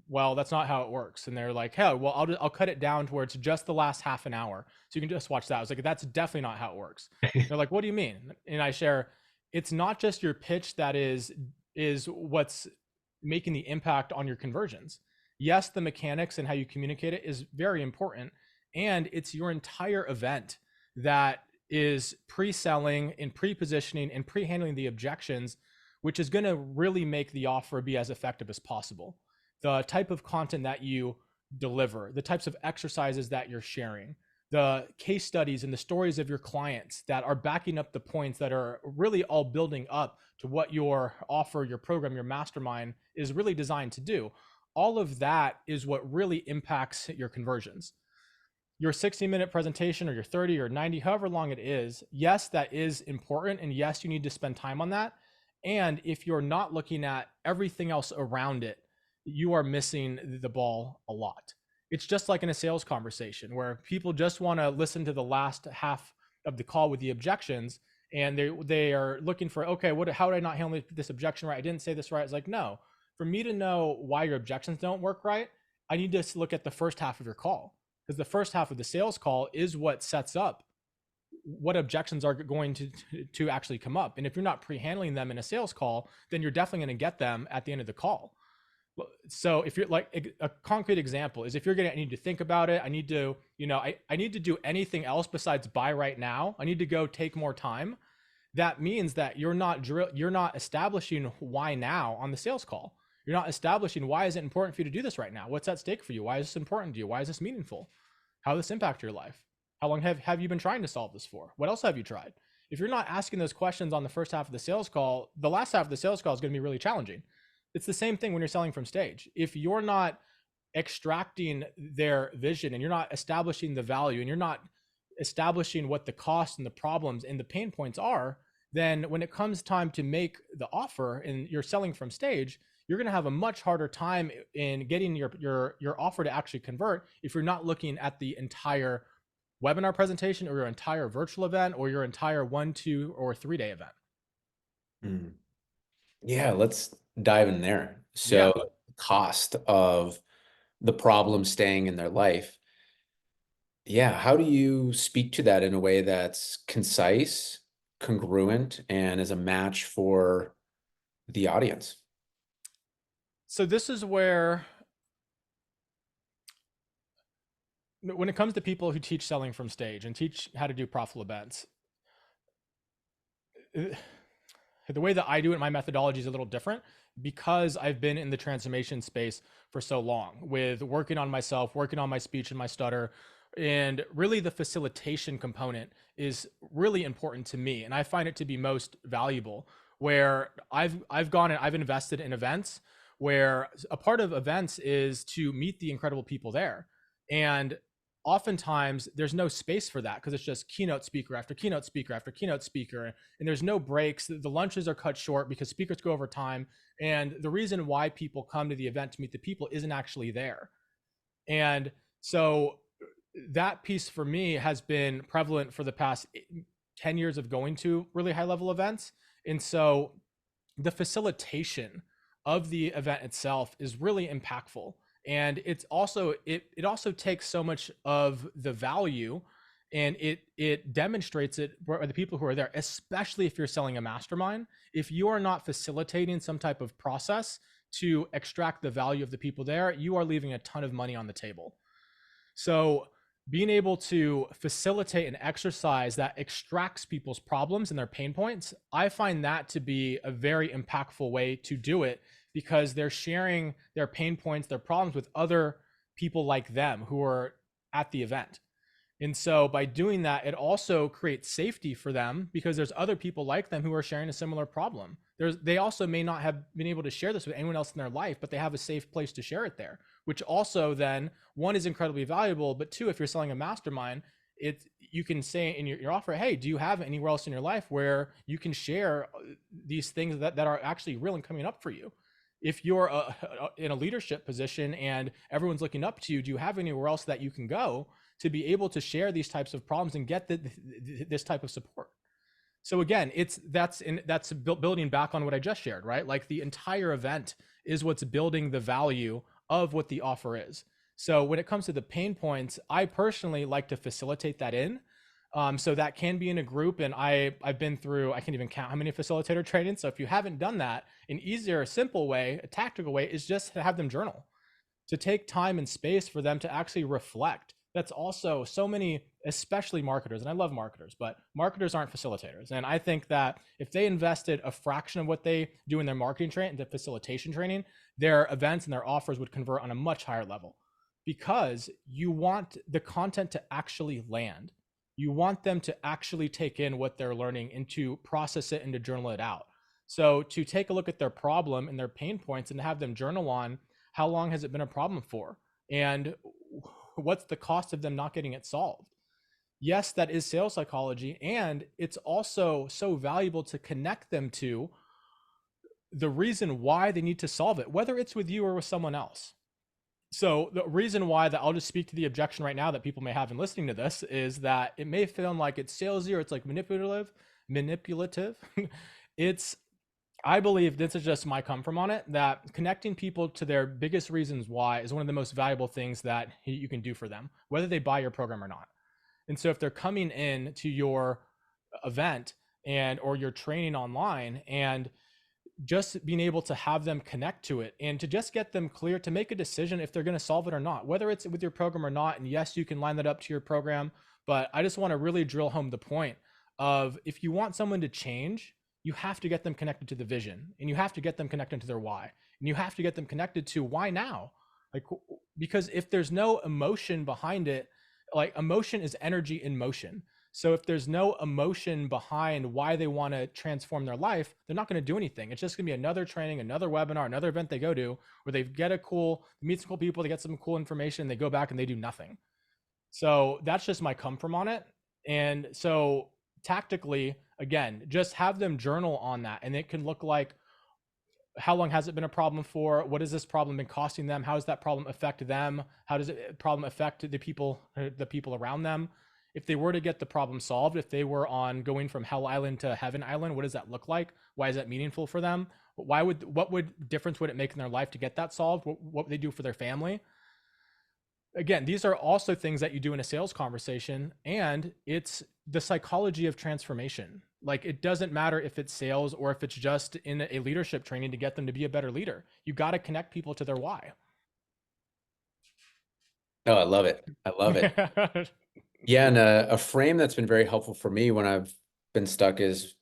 well, that's not how it works. And they're like, hey, well, I'll cut it down to where it's just the last half an hour, so you can just watch that. I was like, that's definitely not how it works. They're like, what do you mean? And I share, it's not just your pitch that is what's making the impact on your conversions. Yes, the mechanics and how you communicate it is very important, and it's your entire event that is pre-selling and pre-positioning and pre-handling the objections, which is going to really make the offer be as effective as possible. The type of content that you deliver, the types of exercises that you're sharing, the case studies and the stories of your clients that are backing up the points that are really all building up to what your offer, your program, your mastermind is really designed to do. All of that is what really impacts your conversions. Your 60-minute presentation or your 30 or 90, however long it is, yes, that is important. And yes, you need to spend time on that. And if you're not looking at everything else around it, you are missing the ball a lot. It's just like in a sales conversation where people just want to listen to the last half of the call with the objections, and they are looking for, okay, how did I not handle this objection right? I didn't say this right. It's like, no, for me to know why your objections don't work right, I need to look at the first half of your call, because the first half of the sales call is what sets up what objections are going to actually come up. And if you're not pre-handling them in a sales call, then you're definitely going to get them at the end of the call. So if you're like a concrete example is if you're gonna, I need to think about it. I need to, I need to do anything else besides buy right now. I need to go take more time. That means that you're not establishing why now on the sales call. You're not establishing why is it important for you to do this right now? What's at stake for you? Why is this important to you? Why is this meaningful? How does this impact your life? How long have you been trying to solve this for? What else have you tried? If you're not asking those questions on the first half of the sales call, the last half of the sales call is going to be really challenging. It's the same thing when you're selling from stage. If you're not extracting their vision and you're not establishing the value and you're not establishing what the costs and the problems and the pain points are, then when it comes time to make the offer and you're selling from stage, you're going to have a much harder time in getting your offer to actually convert if you're not looking at the entire webinar presentation or your entire virtual event or your entire 1, 2, or 3-day event. Mm. Yeah, let's dive in there. Yeah. So, cost of the problem staying in their life. Yeah, how do you speak to that in a way that's concise, congruent, and is a match for the audience? So this is where, when it comes to people who teach selling from stage and teach how to do profitable events, the way that I do it, my methodology is a little different because I've been in the transformation space for so long with working on myself, working on my speech and my stutter. And really the facilitation component is really important to me. And I find it to be most valuable where I've gone and I've invested in events where a part of events is to meet the incredible people there. And oftentimes there's no space for that because it's just keynote speaker after keynote speaker after keynote speaker, and there's no breaks. The lunches are cut short because speakers go over time, and the reason why people come to the event to meet the people isn't actually there. And so that piece for me has been prevalent for the past 10 years of going to really high level events. And so the facilitation of the event itself is really impactful, and it's also it also takes so much of the value, and it demonstrates it for the people who are there, especially if you're selling a mastermind. If you are not facilitating some type of process to extract the value of the people there, you are leaving a ton of money on the table. So being able to facilitate an exercise that extracts people's problems and their pain points, I find that to be a very impactful way to do it because they're sharing their pain points, their problems with other people like them who are at the event. And so by doing that, it also creates safety for them because there's other people like them who are sharing a similar problem. They also may not have been able to share this with anyone else in their life, but they have a safe place to share it there, which also then, one, is incredibly valuable, but two, if you're selling a mastermind, you can say in your offer, hey, do you have anywhere else in your life where you can share these things that are actually real and coming up for you? If you're in a leadership position and everyone's looking up to you, do you have anywhere else that you can go to be able to share these types of problems and get this type of support? So again, that's building back on what I just shared, right? Like the entire event is what's building the value of what the offer is. So when it comes to the pain points, I personally like to facilitate that in. So that can be in a group, and I've been through, I can't even count how many facilitator trainings. So if you haven't done that, an easier, simple way, a tactical way is just to have them journal, to take time and space for them to actually reflect. That's also so many, especially marketers, and I love marketers, but marketers aren't facilitators. And I think that if they invested a fraction of what they do in their marketing training into facilitation training, their events and their offers would convert on a much higher level because you want the content to actually land. You want them to actually take in what they're learning and to process it and to journal it out. So to take a look at their problem and their pain points and have them journal on how long has it been a problem for, and what's the cost of them not getting it solved. Yes, that is sales psychology, and it's also so valuable to connect them to the reason why they need to solve it, whether it's with you or with someone else. So the reason why that I'll just speak to the objection right now that people may have in listening to this is that it may feel like it's salesy or it's like manipulative. It's, I believe, this is just my come from on it, that connecting people to their biggest reasons why is one of the most valuable things that you can do for them, whether they buy your program or not. And so if they're coming in to your event and or your training online, and just being able to have them connect to it and to just get them clear to make a decision if they're going to solve it or not, whether it's with your program or not. And yes, you can line that up to your program, but I just want to really drill home the point of, if you want someone to change, you have to get them connected to the vision, and you have to get them connected to their why, and you have to get them connected to why now. Like, because if there's no emotion behind it, like, emotion is energy in motion. So if there's no emotion behind why they want to transform their life, they're not going to do anything. It's just going to be another training, another webinar, another event they go to where they get meet some cool people, they get some cool information, they go back and they do nothing. So that's just my come from on it. And so tactically, again, just have them journal on that. And it can look like, how long has it been a problem for? What has this problem been costing them? How does that problem affect them? How does it problem affect the people around them? If they were to get the problem solved, if they were on going from Hell Island to Heaven Island, what does that look like? Why is that meaningful for them? What difference would it make in their life to get that solved? What would they do for their family? Again, these are also things that you do in a sales conversation, and it's the psychology of transformation. Like, it doesn't matter if it's sales or if it's just in a leadership training to get them to be a better leader. You got to connect people to their why. Oh, I love it. I love it. Yeah, and a frame that's been very helpful for me when I've been stuck is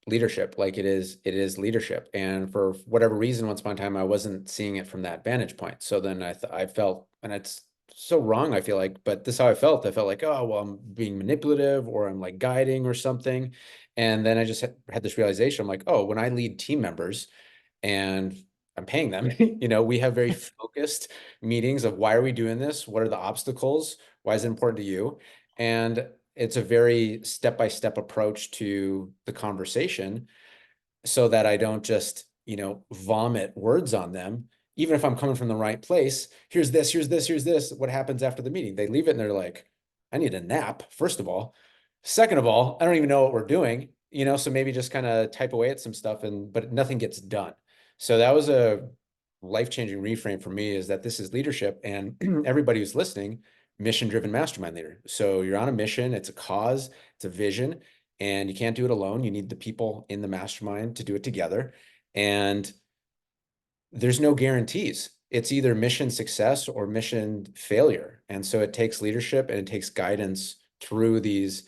leadership. Like, it is leadership. And for whatever reason, once upon a time, I wasn't seeing it from that vantage point. So then I felt, and it's so wrong, I feel like, but this is how I felt. I felt like, oh, well, I'm being manipulative, or I'm like guiding or something. And then I just had this realization. I'm like, oh, when I lead team members and I'm paying them, we have very focused meetings of, why are we doing this? What are the obstacles? Why is it important to you? And it's a very step-by-step approach to the conversation, so that I don't just, vomit words on them. Even if I'm coming from the right place, here's this, here's this, here's this. What happens after the meeting? They leave it and they're like, I need a nap, first of all. Second of all, I don't even know what we're doing, so maybe just kind of type away at some stuff, but nothing gets done. So that was a life-changing reframe for me, is that this is leadership, and everybody who's listening, mission-driven mastermind leader. So you're on a mission, it's a cause, it's a vision, and you can't do it alone. You need the people in the mastermind to do it together. And there's no guarantees. It's either mission success or mission failure. And so it takes leadership and it takes guidance through these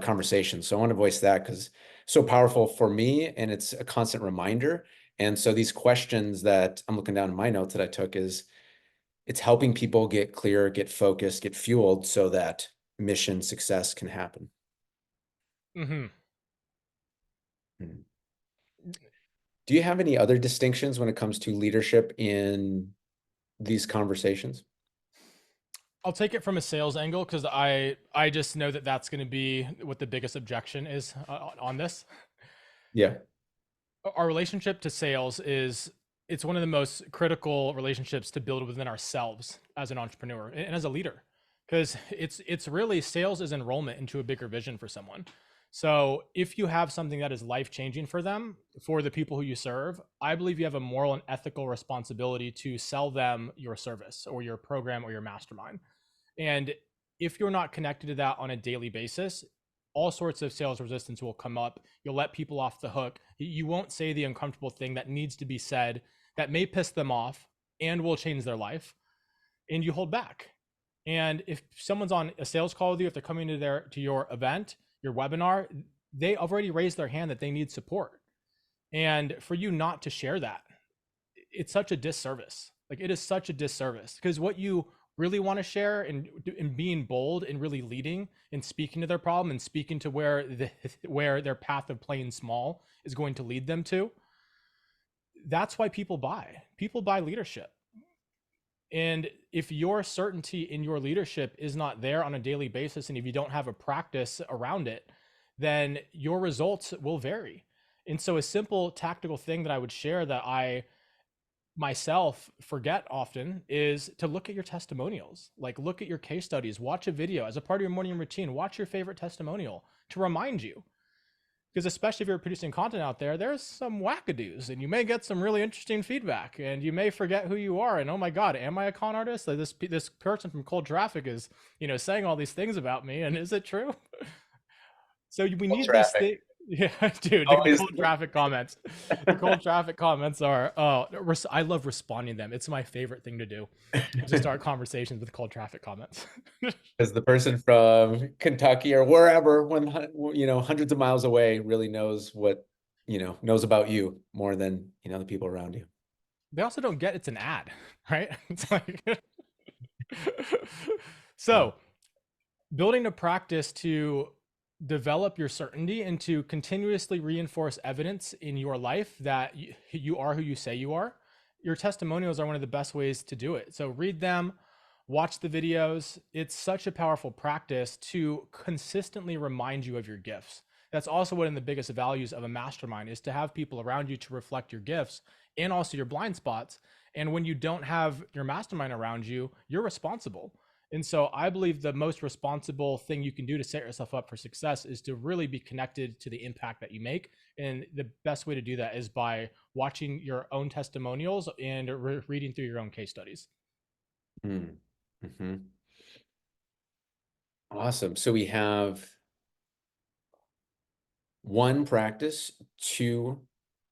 conversations. So I want to voice that because it's so powerful for me, and it's a constant reminder. And so these questions that I'm looking down in my notes that I took, it's helping people get clear, get focused, get fueled, so that mission success can happen. Mm-hmm. Hmm. Do you have any other distinctions when it comes to leadership in these conversations? I'll take it from a sales angle, because I just know that that's going to be what the biggest objection is on this. Yeah. Our relationship to sales is, it's one of the most critical relationships to build within ourselves as an entrepreneur and as a leader, because it's really, sales is enrollment into a bigger vision for someone. So if you have something that is life changing for them, for the people who you serve, I believe you have a moral and ethical responsibility to sell them your service or your program or your mastermind. And if you're not connected to that on a daily basis, all sorts of sales resistance will come up. You'll let people off the hook. You won't say the uncomfortable thing that needs to be said, that may piss them off and will change their life. And you hold back. And if someone's on a sales call with you, if they're coming to your event, your webinar, they already raised their hand that they need support. And for you not to share that, it's such a disservice. Like, it is such a disservice, because what you really want to share, and being bold and really leading and speaking to their problem and speaking to where their path of playing small is going to lead them to. That's why people buy leadership. And if your certainty in your leadership is not there on a daily basis, and if you don't have a practice around it, then your results will vary. And so a simple tactical thing that I would share, that I myself forget often, is to look at your testimonials. Like, look at your case studies, watch a video as a part of your morning routine, watch your favorite testimonial to remind you. because especially if you're producing content out there, there's some wackadoos, and you may get some really interesting feedback, and you may forget who you are. And oh my God, am I a con artist? Like this person from Cold Traffic is saying all these things about me, and is it true? So we Full need these traffic. things. Yeah, dude, the Always. cold traffic comments. The cold traffic comments are, oh, I love responding to them. It's my favorite thing to do, is to start conversations with cold traffic comments. As the person from Kentucky or wherever, hundreds of miles away, really knows what, knows about you more than, the people around you. They also don't get it's an ad, right? It's like, Yeah. so building a practice to develop your certainty and to continuously reinforce evidence in your life that you are who you say you are. Your testimonials are one of the best ways to do it. So read them, watch the videos. It's such a powerful practice to consistently remind you of your gifts. That's also one of the biggest values of a mastermind, is to have people around you to reflect your gifts and also your blind spots. And when you don't have your mastermind around you, you're responsible. And so I believe the most responsible thing you can do to set yourself up for success is to really be connected to the impact that you make. And the best way to do that is by watching your own testimonials and reading through your own case studies. Mm-hmm. Awesome. So we have one practice to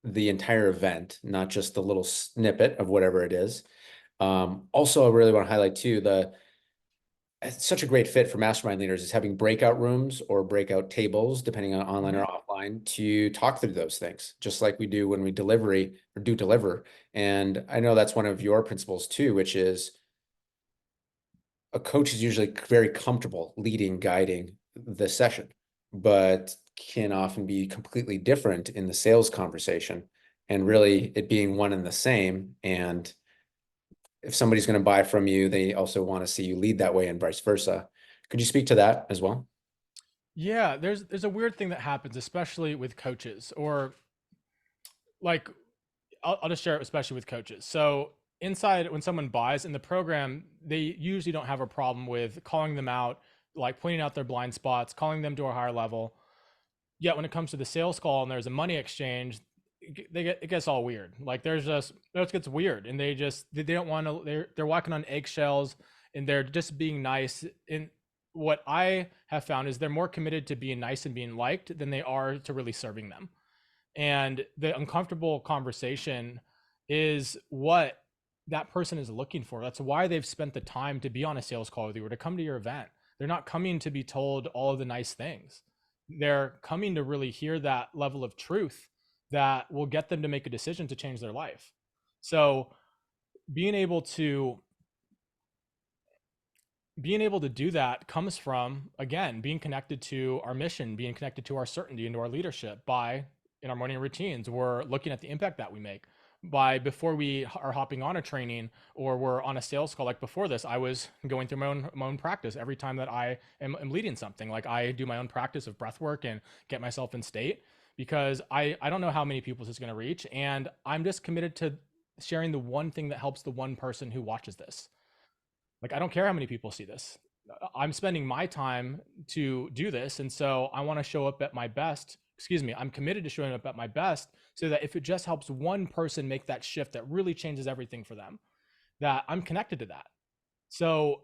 the entire event, not just the little snippet of whatever it is. Also, I really want to highlight too, it's such a great fit for mastermind leaders is having breakout rooms or breakout tables, depending on online or offline, to talk through those things, just like we do when we deliver. And I know that's one of your principles too, which is a coach is usually very comfortable leading, guiding the session, but can often be completely different in the sales conversation, and really it being one and the same. And if somebody's going to buy from you, they also want to see you lead that way and vice versa. Could you speak to that as well? Yeah, there's a weird thing that happens, especially with coaches, or like I'll just share it, especially with coaches. So inside, when someone buys in the program, they usually don't have a problem with calling them out, like pointing out their blind spots, calling them to a higher level. Yet when it comes to the sales call and there's a money exchange, it gets all weird. Like it gets weird, and they don't want to. They're walking on eggshells, and they're just being nice. And what I have found is they're more committed to being nice and being liked than they are to really serving them. And the uncomfortable conversation is what that person is looking for. That's why they've spent the time to be on a sales call with you or to come to your event. They're not coming to be told all of the nice things. They're coming to really hear that level of truth that will get them to make a decision to change their life. So being able to do that comes from, again, being connected to our mission, being connected to our certainty and to our leadership. By in our morning routines, we're looking at the impact that we make. By before we are hopping on a training or we're on a sales call, like before this, I was going through my own practice every time that I am leading something. Like I do my own practice of breath work and get myself in state, because I don't know how many people this is going to reach, and I'm just committed to sharing the one thing that helps the one person who watches this. Like, I don't care how many people see this. I'm spending my time to do this. And so I want to show up at my best. Excuse me. I'm committed to showing up at my best so that if it just helps one person make that shift that really changes everything for them, that I'm connected to that. So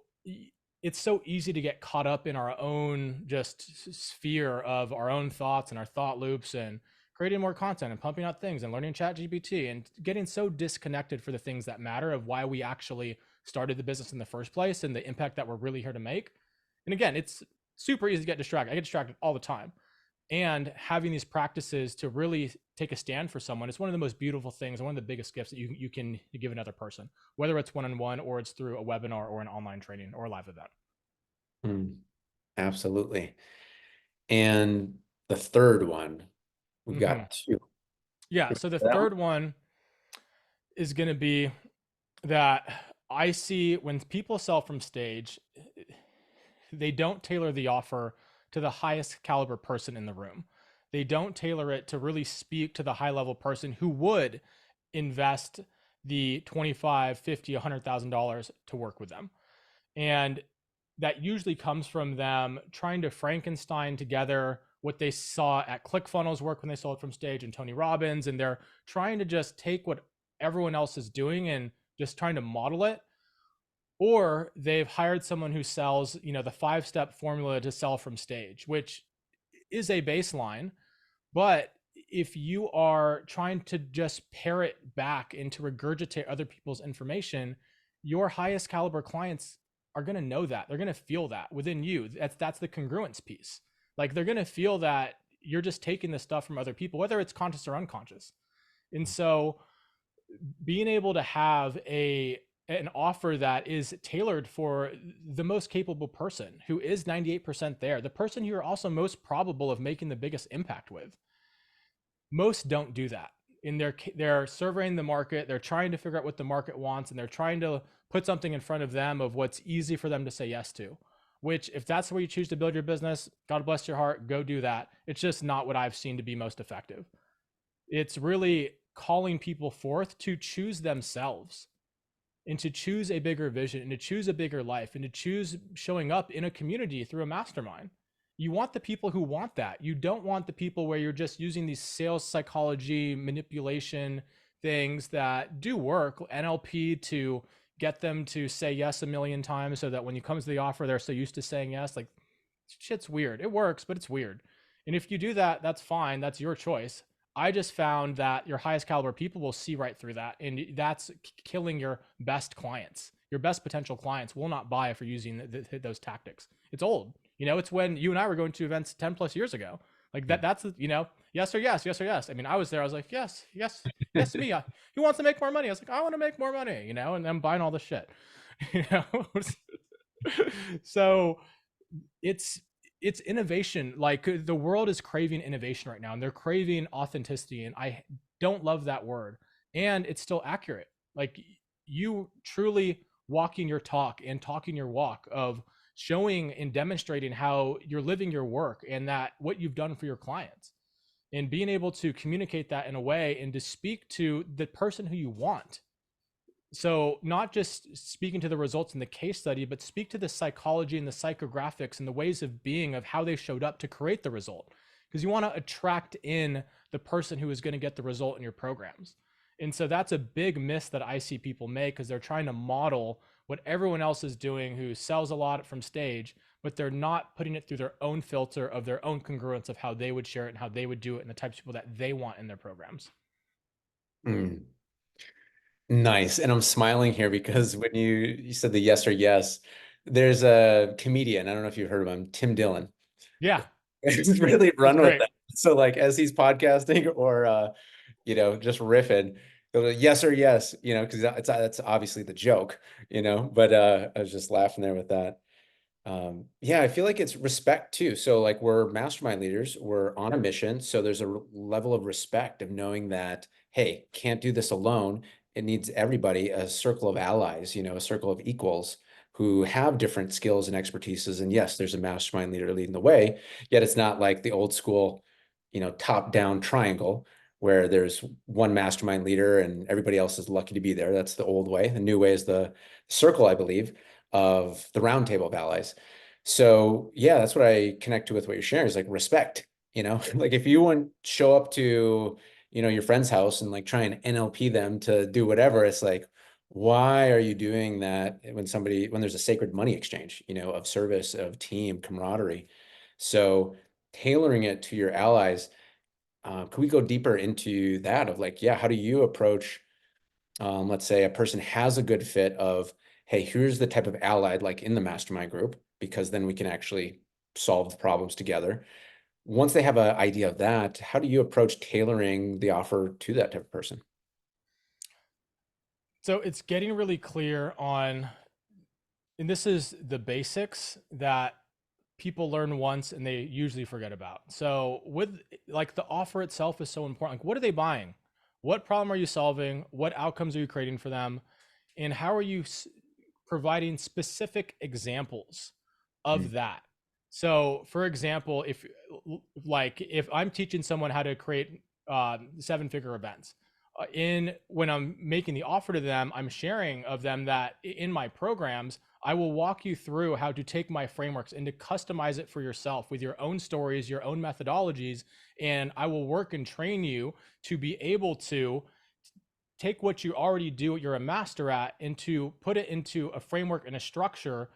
it's so easy to get caught up in our own just sphere of our own thoughts and our thought loops, and creating more content and pumping out things and learning chat GPT and getting so disconnected for the things that matter, of why we actually started the business in the first place and the impact that we're really here to make. And again, it's super easy to get distracted. I get distracted all the time. And having these practices to really take a stand for someone is one of the most beautiful things and one of the biggest gifts that you can give another person, whether it's one-on-one or it's through a webinar or an online training or a live event. Absolutely. And the third one, we've got two. Yeah. So the third one is going to be that I see when people sell from stage, they don't tailor the offer to the highest caliber person in the room. They don't tailor it to really speak to the high level person who would invest the 25, 50, $100,000 to work with them. And that usually comes from them trying to Frankenstein together what they saw at ClickFunnels work when they sold from stage and Tony Robbins, and they're trying to just take what everyone else is doing and just trying to model it. Or they've hired someone who sells, the 5-step formula to sell from stage, which is a baseline. But if you are trying to just parrot back and to regurgitate other people's information, your highest caliber clients are going to know that. They're going to feel that within you. That's the congruence piece. Like, they're going to feel that you're just taking this stuff from other people, whether it's conscious or unconscious. And so being able to have an offer that is tailored for the most capable person who is 98% there, the person you're also most probable of making the biggest impact with. Most don't do that. And they're surveying the market, they're trying to figure out what the market wants, and they're trying to put something in front of them of what's easy for them to say yes to. Which, if that's the way you choose to build your business, God bless your heart, go do that. It's just not what I've seen to be most effective. It's really calling people forth to choose themselves and to choose a bigger vision and to choose a bigger life and to choose showing up in a community through a mastermind. You want the people who want that. You don't want the people where you're just using these sales psychology manipulation things that do work, NLP, to get them to say yes a million times so that when you come to the offer, they're so used to saying yes. Like, shit's weird. It works, but it's weird. And if you do that, that's fine. That's your choice. I just found that your highest caliber people will see right through that. And that's killing your best clients. Your best potential clients will not buy if you're using those tactics. It's old. It's when you and I were going to events 10 plus years ago. Like that's, yes or yes, yes or yes. I mean, I was there. I was like, yes, yes, yes, me. Who wants to make more money? I was like, I want to make more money, and I'm buying all this shit. So it's innovation. Like, the world is craving innovation right now, and they're craving authenticity, and I don't love that word. And it's still accurate. Like, you truly walking your talk and talking your walk of showing and demonstrating how you're living your work and that what you've done for your clients, and being able to communicate that in a way and to speak to the person who you want. So not just speaking to the results in the case study, but speak to the psychology and the psychographics and the ways of being of how they showed up to create the result. Because you want to attract in the person who is going to get the result in your programs. And so that's a big miss that I see people make, because they're trying to model what everyone else is doing who sells a lot from stage, but they're not putting it through their own filter of their own congruence of how they would share it and how they would do it and the types of people that they want in their programs. Mm, nice. And I'm smiling here because when you said the yes or yes, there's a comedian. I don't know if you've heard of him, Tim Dillon. Yeah, He's really he's run with great. that. So like as he's podcasting or just riffing, he'll be, yes or yes, because that's obviously the joke, but I was just laughing there with that. Yeah, I feel like it's respect too. So like we're mastermind leaders, we're on a mission. So there's a level of respect of knowing that, hey, can't do this alone. It needs everybody, a circle of allies, a circle of equals who have different skills and expertises. And yes, there's a mastermind leader leading the way, yet it's not like the old school, top-down triangle where there's one mastermind leader and everybody else is lucky to be there. That's the old way. The new way is the circle, I believe, of the round table of allies. So yeah, that's what I connect to with what you're sharing is like respect, like if you want to show up to, your friend's house and like try and NLP them to do whatever, it's like, why are you doing that when there's a sacred money exchange, of service, of team, camaraderie? So tailoring it to your allies, could we go deeper into that of like, yeah, how do you approach let's say a person has a good fit of, hey, here's the type of allied like in the mastermind group, because then we can actually solve the problems together. Once they have an idea of that, how do you approach tailoring the offer to that type of person? So it's getting really clear on, and this is the basics that people learn once and they usually forget about. So with, like, the offer itself is so important. Like, what are they buying? What problem are you solving? What outcomes are you creating for them? And how are you providing specific examples of Mm, that? So for example, if I'm teaching someone how to create 7-figure events, In when I'm making the offer to them, I'm sharing of them that in my programs, I will walk you through how to take my frameworks and to customize it for yourself with your own stories, your own methodologies, and I will work and train you to be able to take what you already do, what you're a master at, and to put it into a framework and a structure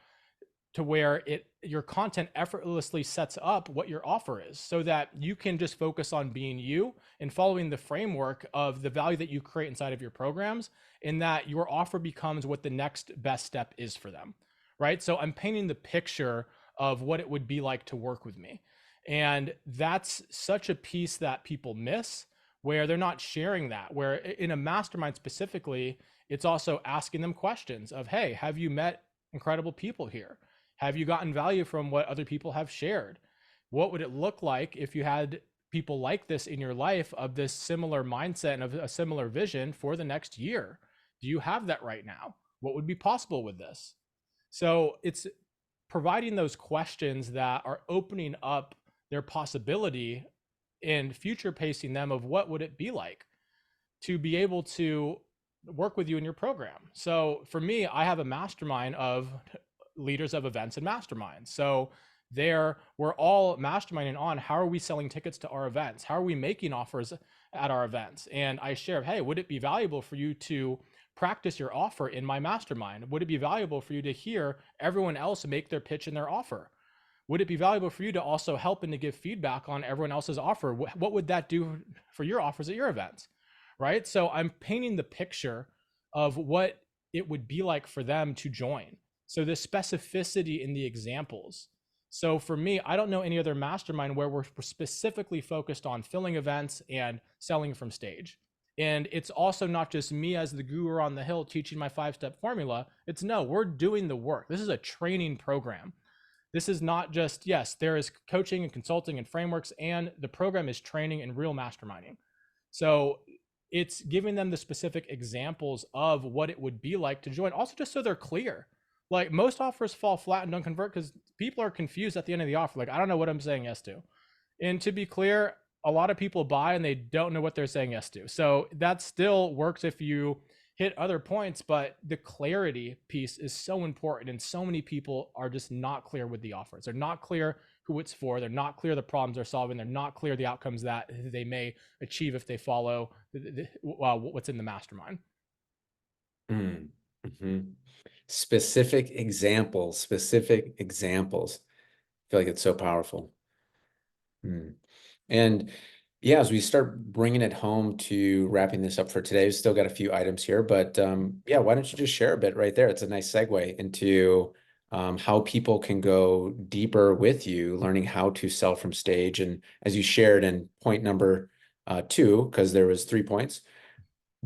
to where your content effortlessly sets up what your offer is so that you can just focus on being you and following the framework of the value that you create inside of your programs, and that your offer becomes what the next best step is for them, right? So I'm painting the picture of what it would be like to work with me, and that's such a piece that people miss, where they're not sharing that, where in a mastermind specifically, it's also asking them questions of, hey, have you met incredible people here? Have you gotten value from what other people have shared? What would it look like if you had people like this in your life, of this similar mindset and of a similar vision for the next year? Do you have that right now? What would be possible with this? So it's providing those questions that are opening up their possibility and future pacing them of what would it be like to be able to work with you in your program. So for me, I have a mastermind of leaders of events and masterminds. So there, we're all masterminding on how are we selling tickets to our events? How are we making offers at our events? And I share, hey, would it be valuable for you to practice your offer in my mastermind? Would it be valuable for you to hear everyone else make their pitch and their offer? Would it be valuable for you to also help and to give feedback on everyone else's offer? What would that do for your offers at your events? Right? So I'm painting the picture of what it would be like for them to join. So the specificity in the examples. So for me, I don't know any other mastermind where we're specifically focused on filling events and selling from stage. And it's also not just me as the guru on the hill teaching my 5-step formula. It's no, we're doing the work. This is a training program. This is not just, yes, there is coaching and consulting and frameworks, and the program is training and real masterminding. So it's giving them the specific examples of what it would be like to join, also just so they're clear. Like, most offers fall flat and don't convert because people are confused at the end of the offer. Like, I don't know what I'm saying yes to. And to be clear, a lot of people buy and they don't know what they're saying yes to. So that still works if you hit other points, but the clarity piece is so important. And so many people are just not clear with the offers. They're not clear who it's for. They're not clear the problems they're solving. They're not clear the outcomes that they may achieve if they follow what's in the mastermind. Mm, mhm. Specific examples, specific examples. I feel like it's so powerful. Mm. And yeah, as we start bringing it home to wrapping this up for today, we've still got a few items here, but yeah, why don't you just share a bit right there? It's a nice segue into how people can go deeper with you, learning how to sell from stage. And as you shared in point number 2, because there was 3 points,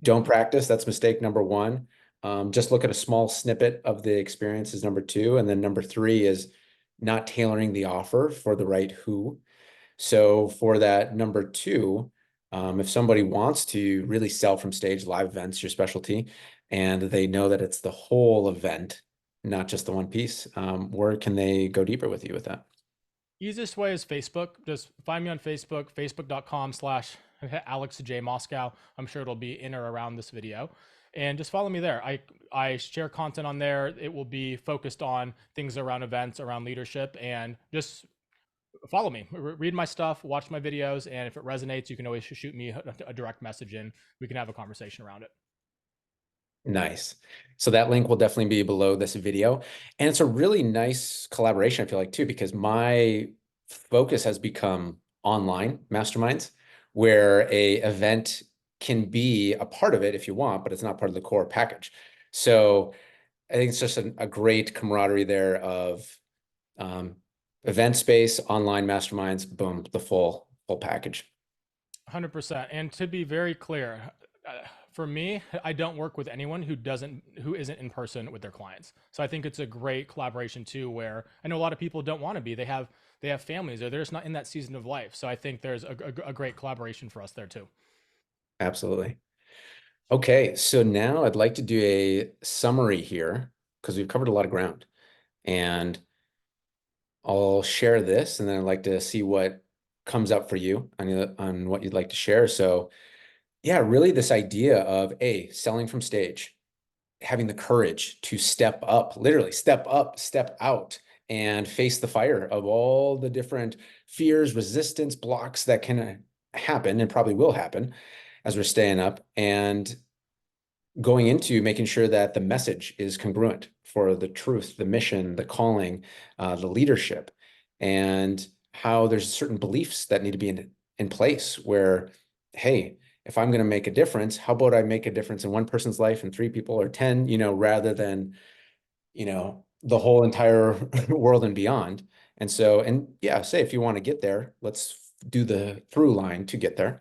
don't practice. That's mistake number 1. Just look at a small snippet of the experience is number 2. And then number 3 is not tailoring the offer for the right who. So for that number 2, if somebody wants to really sell from stage, live events, your specialty, and they know that it's the whole event, not just the one piece, where can they go deeper with you with that? Easiest way is Facebook. Just find me on Facebook, facebook.com/Alex J Moscow. I'm sure it'll be in or around this video. And just follow me there. I share content on there. It will be focused on things around events, around leadership, and just follow me. Read my stuff, watch my videos, and if it resonates, you can always shoot me a direct message and we can have a conversation around it. Nice. So that link will definitely be below this video. And it's a really nice collaboration, I feel like, too, because my focus has become online masterminds, where a event can be a part of it if you want, but it's not part of the core package. So I think it's just a great camaraderie there of um, event space, online masterminds, boom, the full package. 100%. And to be very clear, for me, I don't work with anyone who isn't in person with their clients. So I think it's a great collaboration too, where I know a lot of people don't want to be. They have families, or they're just not in that season of life. So I think there's a great collaboration for us there too. Absolutely. Okay, so now I'd like to do a summary here because we've covered a lot of ground, and I'll share this and then I'd like to see what comes up for you on what you'd like to share. So Yeah, really this idea of selling from stage, having the courage to step up, literally step up, step out, and face the fire of all the different fears, resistance, blocks that can happen and probably will happen as we're staying up, and going into making sure that the message is congruent for the truth, the mission, the calling, the leadership, and how there's certain beliefs that need to be in place where, hey, if I'm going to make a difference, how about I make a difference in one person's life and three people or 10, rather than, the whole entire world and beyond. And so, and yeah, say if you want to get there, let's do the through line to get there,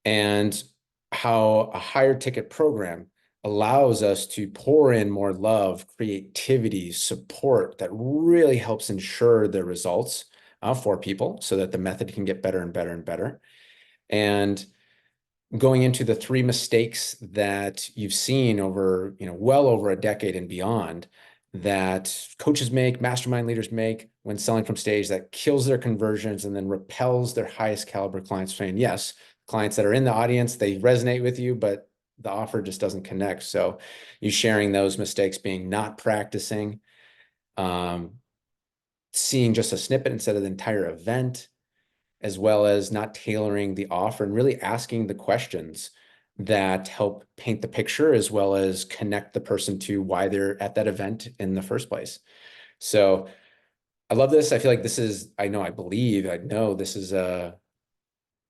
and how a higher ticket program allows us to pour in more love, creativity, support that really helps ensure the results for people so that the method can get better and better and better. And going into the three mistakes that you've seen over, well over a decade and beyond, that coaches make, mastermind leaders make when selling from stage, that kills their conversions and then repels their highest caliber clients, saying, yes, clients that are in the audience, they resonate with you, but the offer just doesn't connect. So you sharing those mistakes being not practicing, um, seeing just a snippet instead of the entire event, as well as not tailoring the offer and really asking the questions that help paint the picture as well as connect the person to why they're at that event in the first place. So I love this. I feel like this is, I know this is a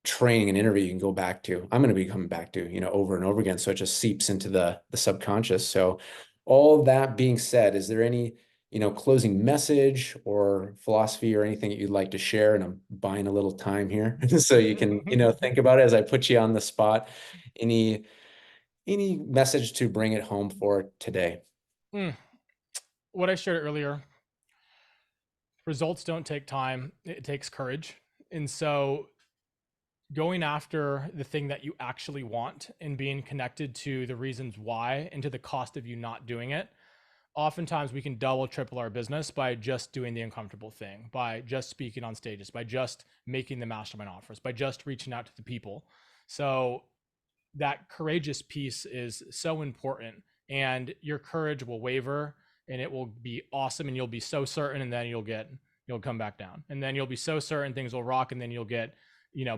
training and interview you can go back to. I'm going to be coming back to, over and over again. So it just seeps into the subconscious. So all that being said, is there any, closing message or philosophy or anything that you'd like to share? And I'm buying a little time here so you can, think about it as I put you on the spot. Any, any message to bring it home for today? Mm. What I shared earlier, results don't take time, it takes courage. And so going after the thing that you actually want and being connected to the reasons why and to the cost of you not doing it, oftentimes we can double triple our business by just doing the uncomfortable thing, by just speaking on stages, by just making the mastermind offers, by just reaching out to the people. So that courageous piece is so important, and your courage will waver and it will be awesome, and you'll be so certain, and then you'll come back down, and then you'll be so certain things will rock, and then you'll get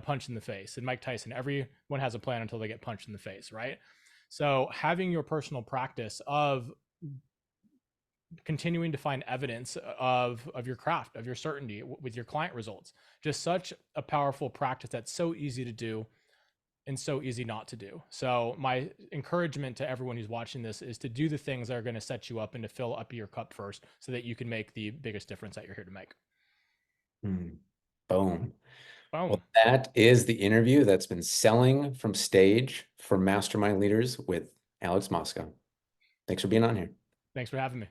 punched in the face. And Mike Tyson, everyone has a plan until they get punched in the face, right? So having your personal practice of continuing to find evidence of your craft, of your certainty with your client results, just such a powerful practice that's so easy to do and so easy not to do. So my encouragement to everyone who's watching this is to do the things that are going to set you up and to fill up your cup first so that you can make the biggest difference that you're here to make. Boom. Well, Boom. that is the interview that's been selling from stage for mastermind leaders with Alex Mosca. Thanks for being on here. Thanks for having me.